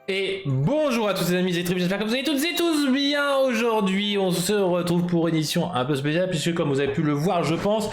Et bonjour à tous les amis et tribus, j'espère que vous allez toutes et tous bien. Aujourd'hui on se retrouve pour une édition un peu spéciale puisque comme vous avez pu le voir je pense,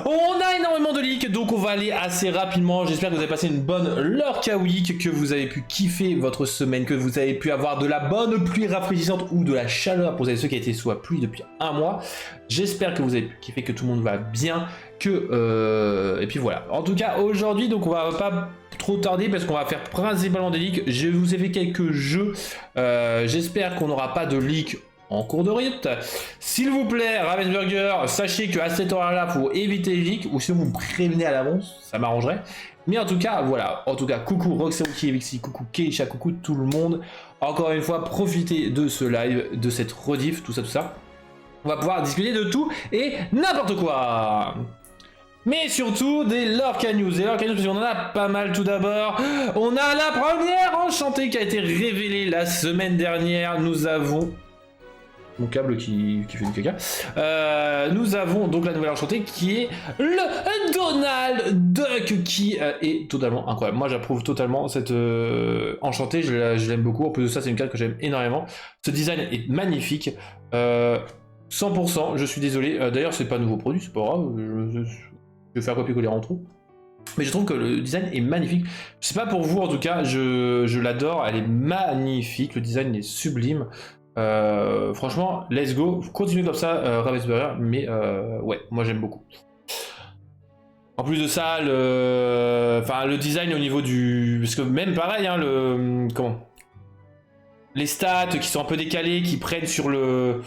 on a énormément de leaks, donc on va aller assez rapidement. J'espère que vous avez passé une bonne Lorca Week, que vous avez pu kiffer votre semaine, que vous avez pu avoir de la bonne pluie rafraîchissante ou de la chaleur pour ceux qui étaient sous la pluie depuis un mois. J'espère que vous avez pu kiffer, que tout le monde va bien, et puis voilà. En tout cas aujourd'hui donc on va pas trop tarder parce qu'on va faire principalement des leaks. Je vous ai fait quelques jeux, j'espère qu'on n'aura pas de leaks en cours de route. S'il vous plaît, Ravensburger, sachez qu'à cette heure-là, il faut éviter les leaks, ou si vous me prévenez à l'avance, ça m'arrangerait. Mais en tout cas, voilà. En tout cas, coucou Roxaruki, Evixi, coucou Keisha, coucou tout le monde. Encore une fois, profitez de ce live, de cette rediff, tout ça, tout ça. On va pouvoir discuter de tout et n'importe quoi. Mais surtout des Lorca News. Et Lorca News, parce qu'on en a pas mal tout d'abord. On a la première enchantée qui a été révélée la semaine dernière. Nous avons... Mon câble qui fait du caca. Nous avons donc la nouvelle enchantée qui est le Donald Duck qui est totalement incroyable. Moi j'approuve totalement cette enchantée, je l'aime beaucoup. En plus de ça, c'est une carte que j'aime énormément. Ce design est magnifique. 100%, je suis désolé. D'ailleurs, c'est pas un nouveau produit, c'est pas grave. Je vais faire copier-coller en trou. Mais je trouve que le design est magnifique. Je sais pas pour vous, en tout cas, je l'adore. Elle est magnifique. Le design est sublime. Franchement, let's go. Continuez comme ça, Ravensburger. Mais ouais, moi j'aime beaucoup. En plus de ça, le design au niveau du... Parce que même pareil, hein, les stats qui sont un peu décalés, qui prennent sur le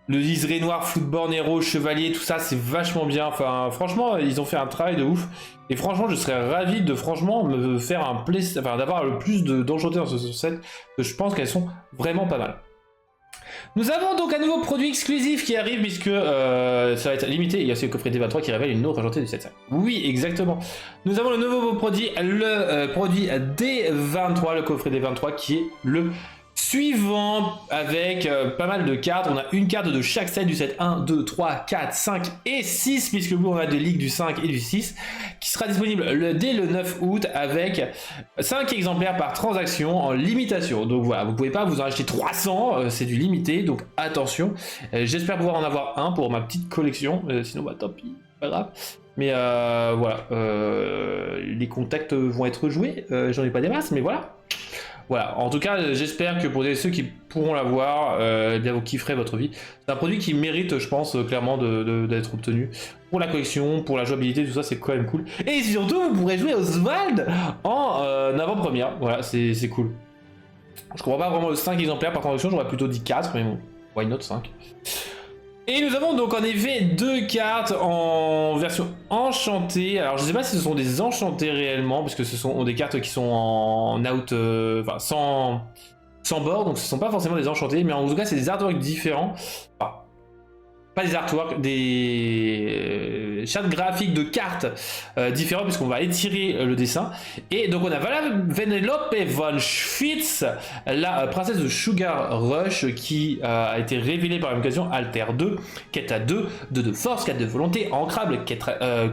liseré noir, Footborn Hero, Chevalier, tout ça, c'est vachement bien. Enfin, franchement, ils ont fait un travail de ouf. Et franchement, je serais ravi de me faire un plaisir, enfin, d'avoir le plus d'enchantés dans ce set. Je pense qu'elles sont vraiment pas mal. Nous avons donc un nouveau produit exclusif qui arrive puisque ça va être limité. Il y a aussi le coffret D23 qui révèle une autre enchantée du 7.5. Oui, exactement. Nous avons le nouveau produit, le produit D23, le coffret D23 qui est le suivant avec pas mal de cartes. On a une carte de chaque set du set 1, 2, 3, 4, 5 et 6 puisque nous on a des leaks du 5 et du 6 qui sera disponible dès le 9 août avec 5 exemplaires par transaction en limitation. Donc voilà, vous pouvez pas vous en acheter 300, c'est du limité, donc attention. J'espère pouvoir en avoir un pour ma petite collection, sinon bah tant pis, pas grave. Mais voilà, les contacts vont être joués, j'en ai pas des masses, mais voilà. Voilà, en tout cas, j'espère que pour ceux qui pourront l'avoir, eh bien vous kifferez votre vie. C'est un produit qui mérite, je pense, clairement d'être obtenu. Pour la collection, pour la jouabilité, tout ça, c'est quand même cool. Et surtout, vous pourrez jouer Oswald en avant-première. Voilà, c'est cool. Je comprends pas vraiment le 5 exemplaires par transaction, j'aurais plutôt dit 4, mais bon, why not 5. Et nous avons donc en effet deux cartes en version enchantée. Alors je sais pas si ce sont des enchantées réellement, parce que ce sont des cartes qui sont en out, enfin sans bord, donc ce sont pas forcément des enchantées, mais en tout cas c'est des artworks différents. Enfin, pas des artworks, des chartes graphiques de cartes différentes, puisqu'on va étirer le dessin. Et donc on a Vanellope von Schwitz, la princesse de Sugar Rush, qui a été révélée par l'occasion Alter 2, quête à 2, 2 de force, 4 de volonté, ancrable,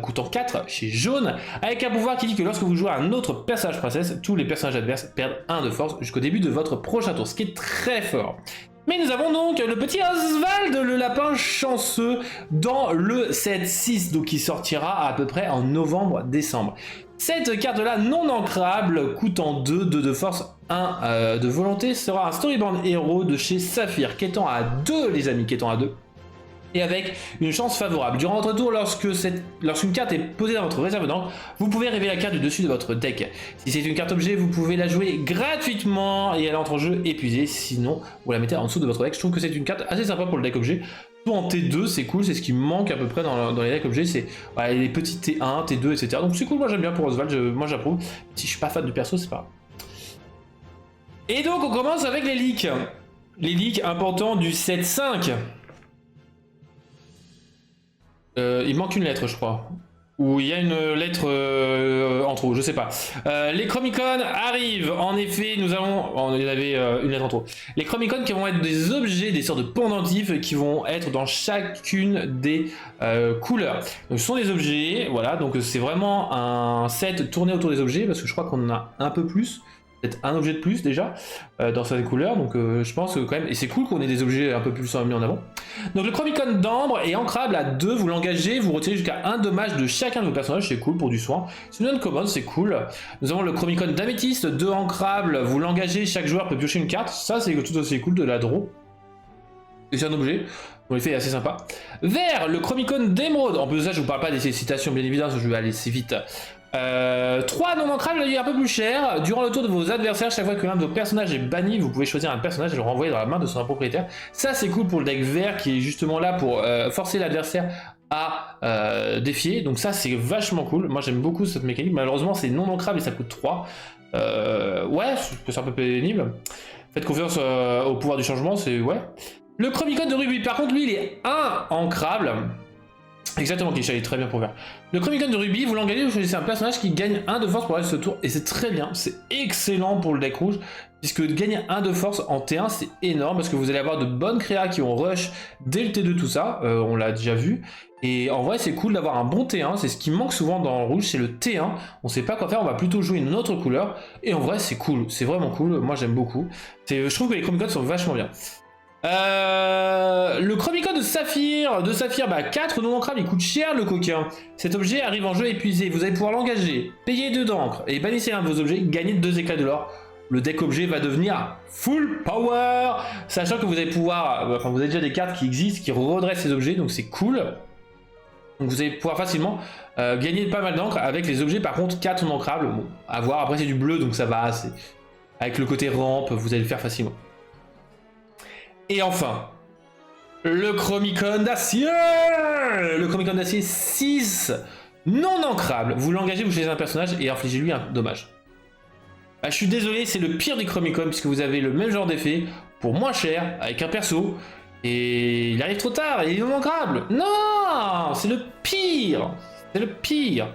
coûtant 4 chez jaune, avec un pouvoir qui dit que lorsque vous jouez un autre personnage princesse, tous les personnages adverses perdent 1 de force jusqu'au début de votre prochain tour, ce qui est très fort. Mais nous avons donc le petit Oswald, le lapin chanceux, dans le set 6, donc qui sortira à peu près en novembre-décembre. Cette carte-là, non ancrable, coûtant 2 de force, 1 de volonté, sera un storyboard héros de chez Saphir, quêtant à 2, les amis, quêtant à 2. Et avec une chance favorable. Durant votre tour, lorsqu'une carte est posée dans votre réserve d'encre, vous pouvez révéler la carte du dessus de votre deck. Si c'est une carte objet, vous pouvez la jouer gratuitement et elle entre en jeu épuisée, sinon vous la mettez en dessous de votre deck. Je trouve que c'est une carte assez sympa pour le deck objet. Tout en T2, c'est cool, c'est ce qui manque à peu près dans les decks objets, c'est les petits T1, T2, etc. Donc c'est cool, moi j'aime bien pour Oswald, moi j'approuve. Si je suis pas fan du perso, c'est pas grave. Et donc on commence avec les leaks. Les leaks importants du set 5. Il manque une lettre, je crois. Ou il y a une lettre en trop, je sais pas. Les Chromicons arrivent. En effet, il y avait une lettre en trop. Les Chromicons qui vont être des objets, des sortes de pendentifs qui vont être dans chacune des couleurs. Donc, ce sont des objets, voilà. Donc c'est vraiment un set tourné autour des objets parce que je crois qu'on en a un peu plus. peut-être un objet de plus déjà dans cette couleur, donc je pense que quand même, et c'est cool qu'on ait des objets un peu plus mis en avant. Donc le Chromicon d'ambre est ancrable à 2, vous l'engagez, vous retirez jusqu'à 1 dommage de chacun de vos personnages, c'est cool pour du soin. C'est une uncommon, c'est cool. Nous avons le Chromicon d'améthyste, 2 ancrable, vous l'engagez, chaque joueur peut piocher une carte, ça c'est tout aussi cool de la draw. Et c'est un objet, dont l'effet est assez sympa. Vert, le Chromicon d'émeraude, en plus de ça je vous parle pas des citations bien évidemment, je vais aller assez vite. 3 non ancrables, il est un peu plus cher. Durant le tour de vos adversaires, chaque fois que l'un de vos personnages est banni, vous pouvez choisir un personnage et le renvoyer dans la main de son propriétaire. Ça c'est cool pour le deck vert qui est justement là pour forcer l'adversaire à défier. Donc ça c'est vachement cool. Moi j'aime beaucoup cette mécanique. Malheureusement c'est non ancrable et ça coûte 3. Ouais, c'est un peu pénible. Faites confiance au pouvoir du changement, c'est ouais. Le Chromicon de rugby, par contre lui il est 1 ancrable. Exactement, Kisha, il est très bien pour faire. Le Chromicon de rugby, vous l'engagez, vous choisissez un personnage qui gagne 1 de force pour aller ce tour, et c'est très bien, c'est excellent pour le deck rouge, puisque gagner 1 de force en T1, c'est énorme, parce que vous allez avoir de bonnes créas qui ont rush dès le T2, tout ça, on l'a déjà vu, et en vrai, c'est cool d'avoir un bon T1, c'est ce qui manque souvent dans le rouge, c'est le T1, on sait pas quoi faire, on va plutôt jouer une autre couleur, et en vrai, c'est cool, c'est vraiment cool, moi j'aime beaucoup. Je trouve que les Chromicons sont vachement bien. Le Chromicon de Saphir, bah 4 non ancrables, il coûte cher le coquin. Cet objet arrive en jeu épuisé, vous allez pouvoir l'engager, payer 2 d'encre et bannissez un de vos objets, gagnez 2 éclats de l'or. Le deck objet va devenir full power, sachant que vous allez pouvoir, enfin vous avez déjà des cartes qui existent, qui redressent ces objets, donc c'est cool. Donc vous allez pouvoir facilement gagner pas mal d'encre avec les objets, par contre 4 non ancrables, bon, à voir, après c'est du bleu donc ça va, avec le côté rampe, vous allez le faire facilement. Et enfin, le Chromicon d'acier. Le Chromicon d'acier 6 non ancrable. Vous l'engagez, vous choisissez un personnage et infligez-lui un dommage. Bah, je suis désolé, c'est le pire des Chromicon puisque vous avez le même genre d'effet pour moins cher avec un perso. Et il arrive trop tard, il est non ancrable. Non, c'est le pire. C'est le pire.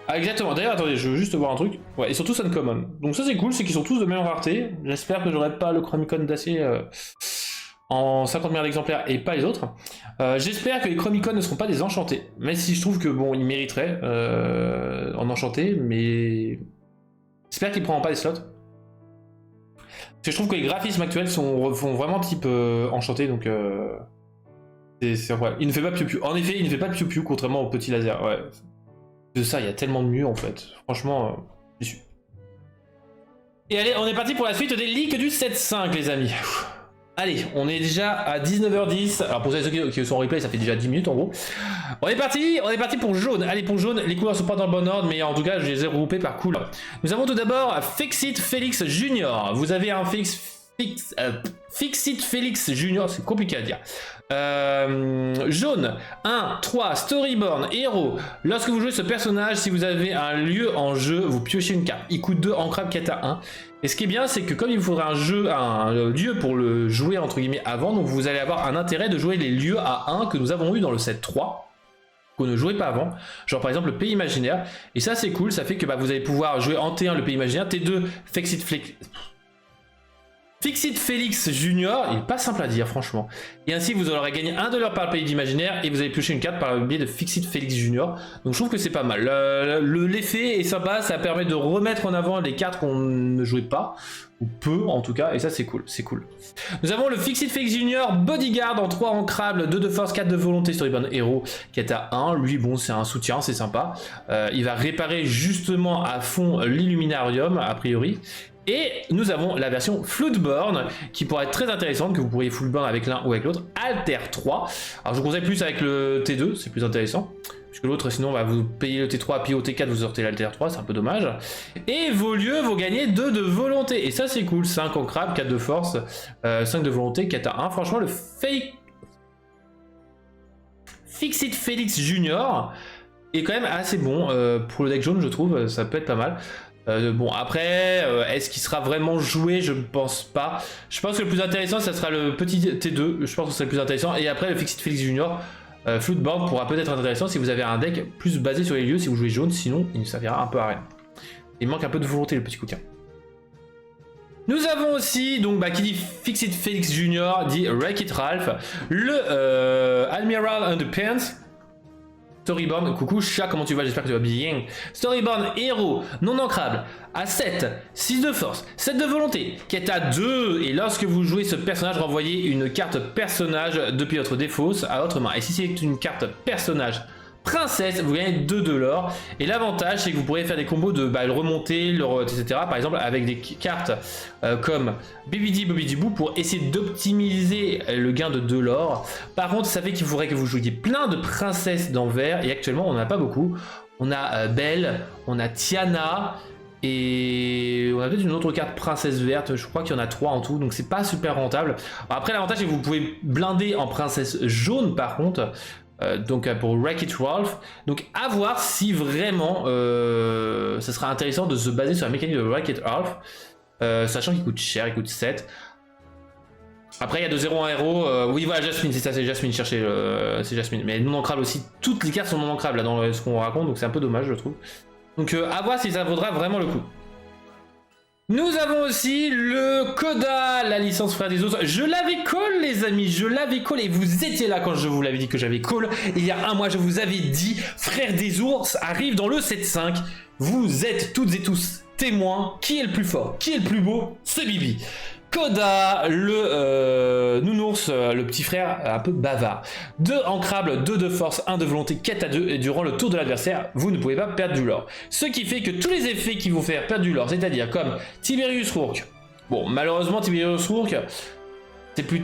Ah, exactement, d'ailleurs attendez, je veux juste voir un truc. Ouais, et surtout c'est uncommon. Donc ça c'est cool, c'est qu'ils sont tous de même rareté. J'espère que j'aurai pas le Chromicon d'acier en 50 milliards d'exemplaires et pas les autres. J'espère que les Chromicon ne seront pas des enchantés. Même si je trouve que bon, ils mériteraient en enchanté, mais j'espère qu'ils ne prendront pas les slots. Parce que je trouve que les graphismes actuels font vraiment type enchanté, donc c'est vrai. Il ne fait pas piou-piou. En effet, il ne fait pas piou-piou contrairement au petit laser. Ouais. De ça, il y a tellement de mieux en fait. Franchement, déçu. Et allez, on est parti pour la suite des leaks du 7.5 les amis. Allez, on est déjà à 19h10. Alors pour ceux qui sont en replay, ça fait déjà 10 minutes en gros. On est parti pour jaune. Allez, pour jaune, les couleurs sont pas dans le bon ordre, mais en tout cas, je les ai regroupées par couleur. Nous avons tout d'abord Fixit Felix Junior. Vous avez un Fixit Felix Junior, c'est compliqué à dire. Jaune 1, 3, Storyborn, héros. Lorsque vous jouez ce personnage, si vous avez un lieu en jeu, vous piochez une carte. Il coûte 2 ancrable kata 1. Et ce qui est bien, c'est que comme il vous faudra un lieu pour le jouer entre guillemets avant, donc vous allez avoir un intérêt de jouer les lieux à 1 que nous avons eu dans le set 3. Qu'on ne jouait pas avant, genre par exemple le pays imaginaire, et ça c'est cool, ça fait que vous allez pouvoir jouer en T1 le pays imaginaire, T2 Fixit Felix Junior, il est pas simple à dire franchement. Et ainsi vous aurez gagné 1 $ par le pays d'imaginaire et vous allez piocher une carte par le biais de Fixit Felix Junior. Donc je trouve que c'est pas mal. L'effet est sympa, ça permet de remettre en avant les cartes qu'on ne jouait pas, ou peu en tout cas, et ça c'est cool, c'est cool. Nous avons le Fixit Felix Junior Bodyguard en 3 ancrables, 2 de force, 4 de volonté, Storybound héros qui est à 1. Lui bon c'est un soutien, c'est sympa. Il va réparer justement à fond l'Illuminarium a priori. Et nous avons la version Floodborn qui pourrait être très intéressante, que vous pourriez Floodborn avec l'un ou avec l'autre. Alter 3. Alors je vous conseille plus avec le T2, c'est plus intéressant. Puisque l'autre, sinon, va vous payer le T3, puis au T4, vous sortez l'Alter 3, c'est un peu dommage. Et vos lieux, vous gagnez 2 de volonté. Et ça, c'est cool. 5 en crabe, 4 de force, 5 de volonté, 4 à 1. Franchement, le Fixit Felix Junior est quand même assez bon pour le deck jaune, je trouve. Ça peut être pas mal. Bon après, est-ce qu'il sera vraiment joué? Je ne pense pas. Je pense que le plus intéressant, ça sera le petit T2. Je pense que c'est le plus intéressant. Et après, le Fixit Felix Junior, Floodboard pourra peut-être être intéressant si vous avez un deck plus basé sur les lieux, si vous jouez jaune. Sinon, il ne servira un peu à rien. Il manque un peu de volonté, le petit coquin. Nous avons aussi, donc qui dit Fixit Felix Junior, dit Wreck-It Ralph, le Admiral Underpants. Storyborn, coucou chat, comment tu vas? J'espère que tu vas bien. Storyborn, héros, non ancrable, à 7, 6 de force, 7 de volonté, qui est à 2. Et lorsque vous jouez ce personnage, renvoyez une carte personnage depuis votre défausse à votre main. Et si c'est une carte personnage princesse, vous gagnez 2 de l'or. Et l'avantage, c'est que vous pourrez faire des combos de le remonter, etc. Par exemple, avec des cartes comme Bibidi Bobidi Boo pour essayer d'optimiser le gain de 2 l'or. Par contre, ça fait qu'il faudrait que vous jouiez plein de princesses d'envers. Et actuellement, on n'en a pas beaucoup. On a Belle, on a Tiana. Et on a peut-être une autre carte princesse verte, je crois qu'il y en a 3 en tout, donc c'est pas super rentable. Après, l'avantage c'est que vous pouvez blinder en princesse jaune par contre. Donc pour Wreck-It Ralph, donc à voir si vraiment ça sera intéressant de se baser sur la mécanique de Wreck-It Ralph, sachant qu'il coûte cher, il coûte 7. Après il y a de 0 en héros, oui voilà Jasmine, c'est ça, c'est Jasmine, cherchez, c'est Jasmine, mais non ancrable aussi, toutes les cartes sont non ancrables là dans ce qu'on raconte, donc c'est un peu dommage je trouve. Donc à voir si ça vaudra vraiment le coup. Nous avons aussi le Coda, la licence Frère des Ours. Je l'avais call les amis, je l'avais call et vous étiez là quand je vous l'avais dit que j'avais call. Il y a un mois je vous avais dit Frère des Ours arrive dans le 7-5. Vous êtes toutes et tous témoins. Qui est le plus fort? Qui est le plus beau? Ce Bibi. Coda, le nounours, le petit frère un peu bavard. 2 ancrables, 2 de force, 1 de volonté, quête à 2, et durant le tour de l'adversaire, vous ne pouvez pas perdre du lore. Ce qui fait que tous les effets qui vont faire perdre du lore, c'est-à-dire comme Tiberius Rourke. Bon, malheureusement, Tiberius Rourke, c'est plus...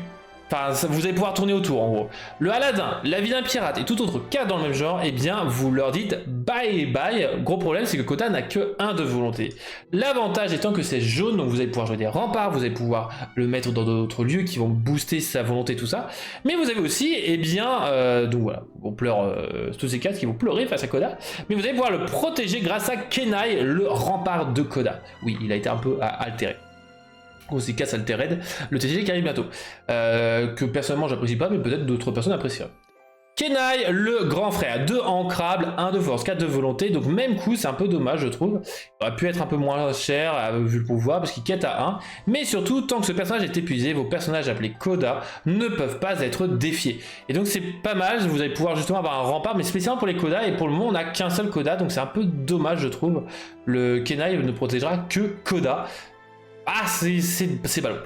Enfin, vous allez pouvoir tourner autour en gros. Le Aladdin, la vie d'un pirate et tout autre cas dans le même genre, eh bien vous leur dites bye bye. Gros problème, c'est que Coda n'a que 1 de volonté. L'avantage étant que c'est jaune, donc vous allez pouvoir jouer des remparts, vous allez pouvoir le mettre dans d'autres lieux qui vont booster sa volonté, tout ça. Mais vous avez aussi, eh bien, donc voilà, on pleure tous ces cartes qui vont pleurer face à Coda. Mais vous allez pouvoir le protéger grâce à Kenai, le rempart de Coda. Oui, il a été un peu altéré. Aussi casse Altered, le TCG qui arrive bientôt. Que personnellement j'apprécie pas, mais peut-être d'autres personnes apprécieront. Kenai, le grand frère, 2 ancrables, 1 de force, 4 de volonté, donc même coup, c'est un peu dommage je trouve. Il aurait pu être un peu moins cher vu le pouvoir, parce qu'il quête à 1. Mais surtout, tant que ce personnage est épuisé, vos personnages appelés Coda ne peuvent pas être défiés. Et donc c'est pas mal, vous allez pouvoir justement avoir un rempart, mais spécialement pour les Coda, et pour le moment on n'a qu'un seul Coda, donc c'est un peu dommage je trouve. Le Kenai ne protégera que Coda. Ah, c'est ballot.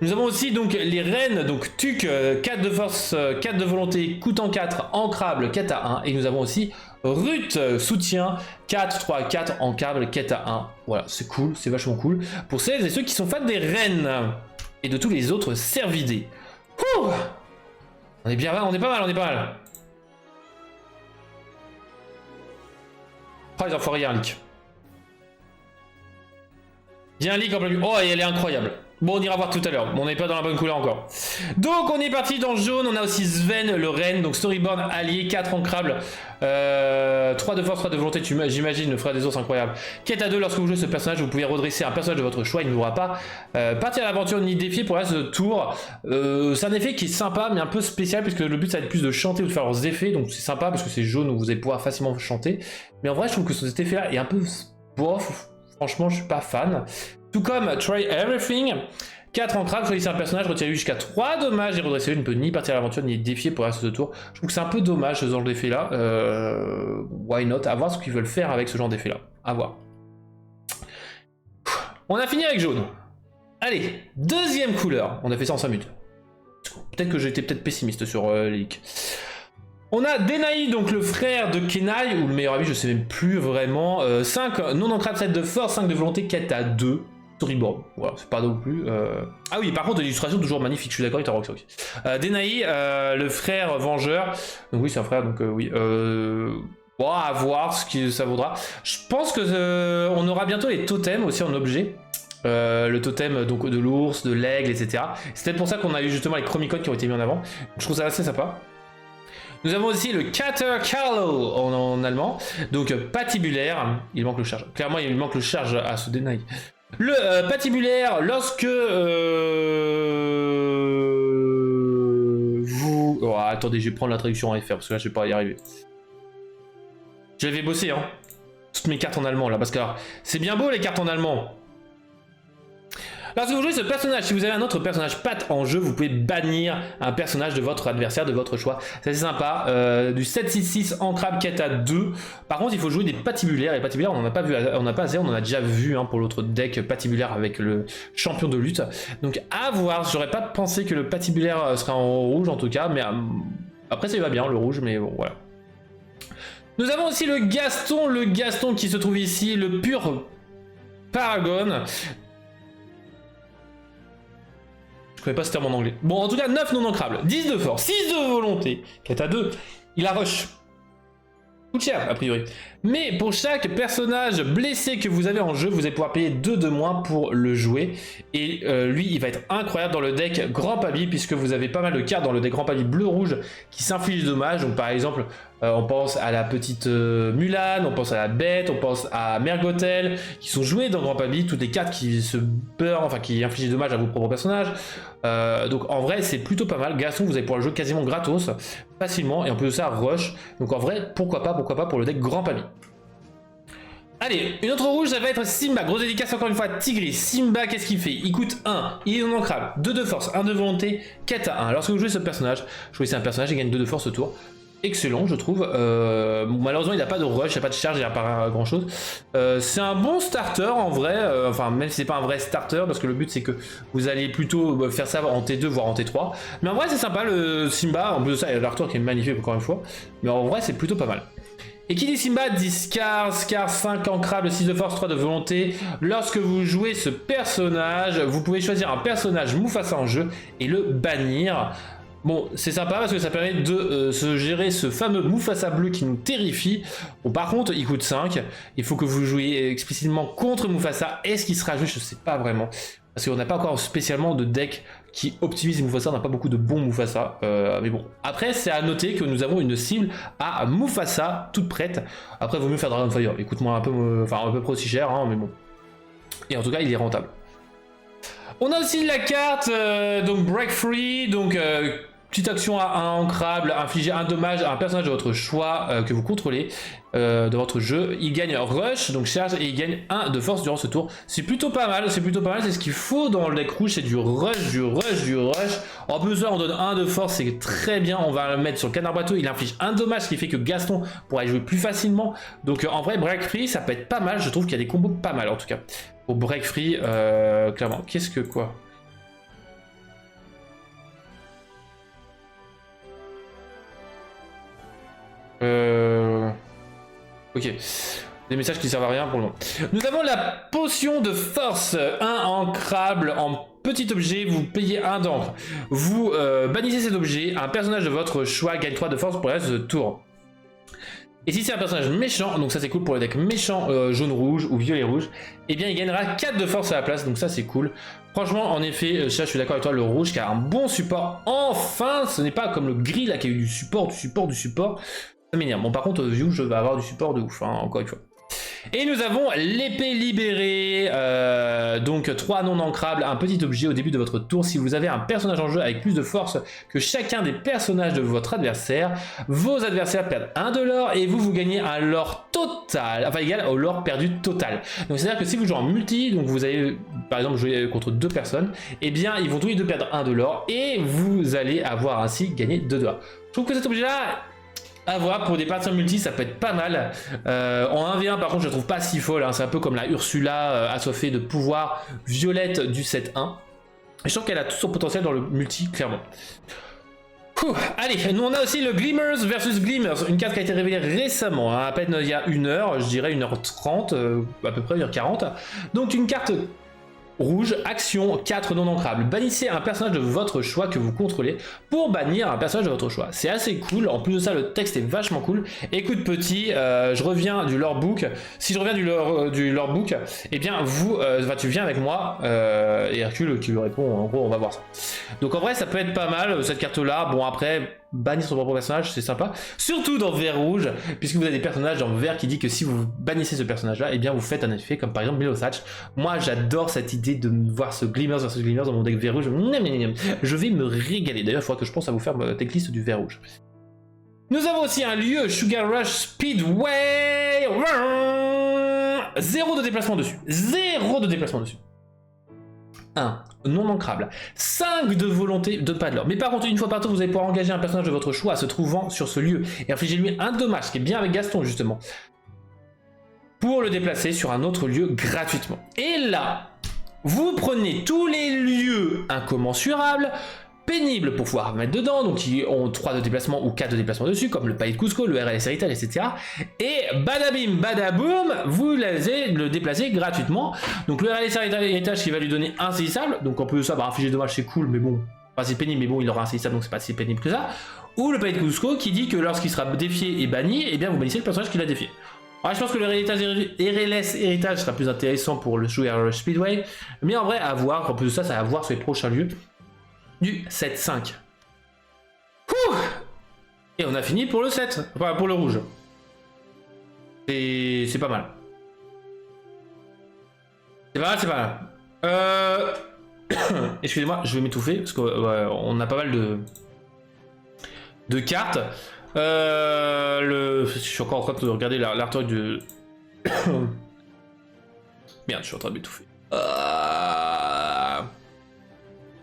Nous avons aussi donc les reines, donc Tuc, 4 de force, 4 de volonté, coûtant 4, ancrable, quête à 1. Et nous avons aussi Ruth, soutien, 4, 3, 4, ancrable, quête à 1. Voilà, c'est cool, c'est vachement cool. Pour celles et ceux qui sont fans des reines et de tous les autres cervidés. Ouh, on est bien, on est pas mal, on est pas mal. Oh, ils en font rien, leak. Il y a un leak en plein milieu. Oh, et elle est incroyable. Bon, on ira voir tout à l'heure. Bon, on n'est pas dans la bonne couleur encore. Donc, on est parti dans le jaune. On a aussi Sven, le reine. Donc, Storyborn, allié, 4 ancrables. 3 de force, 3 de volonté. J'imagine, le frère des ours, incroyable. Quête à 2, lorsque vous jouez ce personnage, vous pouvez redresser un personnage de votre choix. Il ne pourra pas partir à l'aventure ni défier pour le reste de tour. C'est un effet qui est sympa, mais un peu spécial, puisque le but, ça va être plus de chanter ou de faire leurs effets. Donc, c'est sympa, parce que c'est jaune, où vous allez pouvoir facilement chanter. Mais en vrai, je trouve que cet effet-là est un peu bof. Franchement, je suis pas fan. Tout comme Try Everything, 4 ancrables, choisissez un personnage, retirez jusqu'à 3 dommages et redressez-le, ne peut ni partir à l'aventure ni être défié pour le reste de tour. Je trouve que c'est un peu dommage ce genre d'effet là. Why not? À voir ce qu'ils veulent faire avec ce genre d'effet là. À voir. On a fini avec jaune. Allez, deuxième couleur. On a fait ça en 5 minutes. Peut-être que j'étais pessimiste sur les leaks. On a Denai, donc le frère de Kenai, ou le meilleur ami, je sais même plus vraiment. 5 non ancrables, 7 de force, 5 de volonté, quête à 2. Storyboard, voilà, c'est pas non plus. Ah oui, par contre, l'illustration toujours magnifique, je suis d'accord avec ta Roxy aussi. Denai, le frère vengeur. Donc oui, c'est un frère, donc oui. Bon, à voir ce que ça vaudra. Je pense que on aura bientôt les totems aussi en objet. Le totem donc de l'ours, de l'aigle, etc. C'est peut-être pour ça qu'on a eu justement les chromicodes qui ont été mis en avant. Je trouve ça assez sympa. Nous avons aussi le Catercarlo en allemand, donc patibulaire, il manque le charge. Clairement, il manque le charge à ce Denai. Le patibulaire, lorsque vous... Oh, attendez, je vais prendre la traduction en FR, parce que là, je vais pas y arriver. Je l'avais bossé, hein. Toutes mes cartes en allemand, là, parce que c'est bien beau, les cartes en allemand. Lorsque vous jouez ce personnage, si vous avez un autre personnage patte en jeu, vous pouvez bannir un personnage de votre adversaire, de votre choix. C'est sympa. Du 7-6-6 Ancrable Keta 2. Par contre, il faut jouer des patibulaires. Les patibulaires, on n'en a pas vu, on n'a pas assez, on en a déjà vu pour l'autre deck patibulaire avec le champion de lutte. Donc à voir. J'aurais pas pensé que le patibulaire serait en rouge en tout cas, mais après ça va bien le rouge, mais bon voilà. Nous avons aussi le Gaston qui se trouve ici, le pur Paragon. Je connais pas ce terme en anglais. Bon, en tout cas, 9 non ancrables, 10 de force, 6 de volonté. Keta 2, il a rush. Coûte cher, a priori. Mais pour chaque personnage blessé que vous avez en jeu, vous allez pouvoir payer 2 de moins pour le jouer. Et lui, il va être incroyable dans le deck Grand Pabi, puisque vous avez pas mal de cartes dans le deck Grand Pabi bleu-rouge qui s'infligent de dommages. Donc par exemple, on pense à la petite Mulan, on pense à la Bête, on pense à Mergotel, qui sont jouées dans Grand Pabi, toutes les cartes qui se beurrent, enfin qui infligent des dommages à vos propres personnages. Donc en vrai, c'est plutôt pas mal. Gaston, vous allez pouvoir le jouer quasiment gratos, facilement, et en plus de ça, rush. Donc en vrai, pourquoi pas pour le deck Grand Pabi. Allez, une autre rouge, ça va être Simba. Grosse dédicace encore une fois à Tigris. Simba, qu'est-ce qu'il fait? Il coûte 1, il est non ancrable, 2 de force, 1 de volonté, Keta 1. Lorsque vous jouez ce personnage, choisissez un personnage et gagne 2 de force ce tour. Excellent, je trouve. Malheureusement, il n'a pas de rush, il n'y a pas de charge, il n'y a pas grand chose. C'est un bon starter en vrai, enfin, même si c'est pas un vrai starter, parce que le but c'est que vous allez plutôt faire ça en T2 voire en T3. Mais en vrai, c'est sympa le Simba. En plus de ça, il y a l'artwork qui est magnifique encore une fois. Mais en vrai, c'est plutôt pas mal. Et qui dit Simba dit Scar, 5 ancrable, 6 de force, 3 de volonté. Lorsque vous jouez ce personnage, vous pouvez choisir un personnage Mufasa en jeu et le bannir. Bon, c'est sympa parce que ça permet de se gérer ce fameux Mufasa bleu qui nous terrifie. Bon, par contre, il coûte 5. Il faut que vous jouiez explicitement contre Mufasa. Est-ce qu'il sera joué? Je sais pas vraiment. Parce qu'on n'a pas encore spécialement de deck qui optimise Mufasa, on n'a pas beaucoup de bons Mufasa. Mais bon, après, c'est à noter que nous avons une cible à Mufasa toute prête. Après, il vaut mieux faire Dragonfire. Il coûte moins un peu, enfin, à peu près aussi cher, mais bon. Et en tout cas, il est rentable. On a aussi la carte, donc Break Free, donc petite action à 1 ancrable, infliger un dommage à un personnage de votre choix que vous contrôlez de votre jeu. Il gagne rush, donc charge, et il gagne 1 de force durant ce tour. C'est plutôt pas mal, c'est ce qu'il faut dans le deck rouge, c'est du rush, du rush, du rush. En plus là, on donne 1 de force, c'est très bien, on va le mettre sur le canard bateau, il inflige un dommage, ce qui fait que Gaston pourra y jouer plus facilement. Donc en vrai, Break Free, ça peut être pas mal, je trouve qu'il y a des combos pas mal en tout cas. Pour Break Free, clairement, qu'est-ce que quoi? Ok, des messages qui servent à rien pour le moment. Nous avons la potion de force, 1 ancrable en petit objet, vous payez 1 d'encre. Vous bannissez cet objet, un personnage de votre choix gagne 3 de force pour le reste de tour. Et si c'est un personnage méchant, donc ça c'est cool pour le deck méchant jaune-rouge ou violet-rouge, eh bien il gagnera 4 de force à la place, donc ça c'est cool. Franchement, en effet, ça, je suis d'accord avec toi, le rouge qui a un bon support, enfin, ce n'est pas comme le gris là qui a eu du support. Ça m'énerve. Bon, par contre, View, je vais avoir du support de ouf, encore une fois. Et nous avons l'épée libérée, donc 3 non ancrables, un petit objet au début de votre tour. Si vous avez un personnage en jeu avec plus de force que chacun des personnages de votre adversaire, vos adversaires perdent 1 de l'or et vous gagnez un lore total, enfin égal au lore perdu total. Donc c'est à dire que si vous jouez en multi, donc vous allez par exemple jouer contre 2 personnes, eh bien ils vont tous les deux perdre 1 de l'or et vous allez avoir ainsi gagné 2 de l'or. Je trouve que cet objet là, à voir, pour des parties multi, ça peut être pas mal. En 1v1, par contre, je la trouve pas si folle. C'est un peu comme la Ursula assoiffée de pouvoir violette du 7-1. Je trouve qu'elle a tout son potentiel dans le multi, clairement. Allez, nous on a aussi le Glimmers versus Glimmers, une carte qui a été révélée récemment, à peine il y a 1 heure, je dirais 1h30, à peu près 1h40. Donc une carte rouge, action, 4 non ancrables. Bannissez un personnage de votre choix que vous contrôlez pour bannir un personnage de votre choix. C'est assez cool, en plus de ça le texte est vachement cool. Écoute petit, je reviens du lorebook. Si je reviens du lorebook, eh bien tu viens avec moi, et Hercule qui lui répond, en gros on va voir ça. Donc en vrai ça peut être pas mal cette carte là, bon après... Bannir son propre personnage, c'est sympa. Surtout dans vert rouge, puisque vous avez des personnages dans vert qui dit que si vous bannissez ce personnage-là, eh bien vous faites un effet comme par exemple Melosatch. Moi j'adore cette idée de voir ce Glimmers versus Glimmers dans mon deck vert rouge. Je vais me régaler. D'ailleurs, il faudra que je pense à vous faire ma decklist du vert rouge. Nous avons aussi un lieu Sugar Rush Speedway. 0 de déplacement dessus. 0 de déplacement dessus. 1 non ancrable, 5 de volonté de pas de l'or. Mais par contre, une fois par tour, vous allez pouvoir engager un personnage de votre choix se trouvant sur ce lieu et infliger-lui un dommage, ce qui est bien avec Gaston justement, pour le déplacer sur un autre lieu gratuitement. Et là, vous prenez tous les lieux incommensurables, pénibles pour pouvoir mettre dedans, donc qui ont 3 de déplacement ou 4 de déplacement dessus, comme le Palais de Cusco, le RLS Héritage, etc. Et badabim, badaboum, vous allez le déplacer gratuitement. Donc le RLS Héritage qui va lui donner un saisissable, donc en plus de ça, bah, infliger dommage c'est cool, mais bon, pas si pénible, mais bon, il aura un saisissable, donc c'est pas si pénible que ça. Ou le Palais de Cusco qui dit que lorsqu'il sera défié et banni, eh bien vous bannissez le personnage qui l'a défié. Alors, je pense que le RLS Héritage sera plus intéressant pour le Sugar Rush Speedway, mais en vrai, à voir, en plus de ça, ça va voir sur les prochains lieux du 7-5. Et on a fini pour le 7, enfin pour le rouge. C'est pas mal. C'est pas mal. Excusez-moi, je vais m'étouffer, parce qu'on a pas mal de cartes. Je suis encore en train de regarder l'artwork de... Merde, je suis en train de m'étouffer.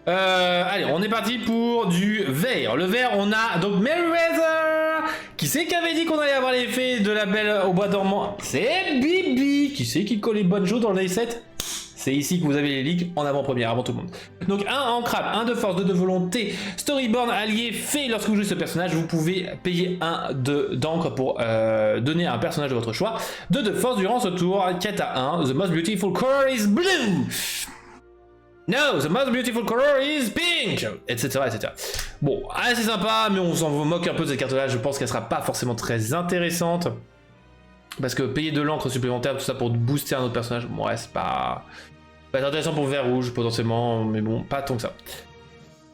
Allez, on est parti pour du vert. Le vert, on a donc Merryweather. Qui c'est qui avait dit qu'on allait avoir l'effet de la Belle au bois dormant? C'est Bibi. Qui c'est qui colle les bonnes choses dans le set? C'est ici que vous avez les leaks en avant-première, avant tout le monde. Donc 1 ancrable, 1 de force, 2 de volonté, Storyborn allié fait lorsque vous jouez ce personnage, vous pouvez payer 1 d'encre pour donner à un personnage de votre choix, 2 de force durant ce tour, quête à 1, the most beautiful color is blue. No, the most beautiful color is pink, etc. etc. Bon, assez sympa, mais on s'en moque un peu de cette carte-là, je pense qu'elle sera pas forcément très intéressante. Parce que payer de l'encre supplémentaire, tout ça pour booster un autre personnage, bon, ouais, c'est pas intéressant pour vert rouge potentiellement, mais bon, pas tant que ça.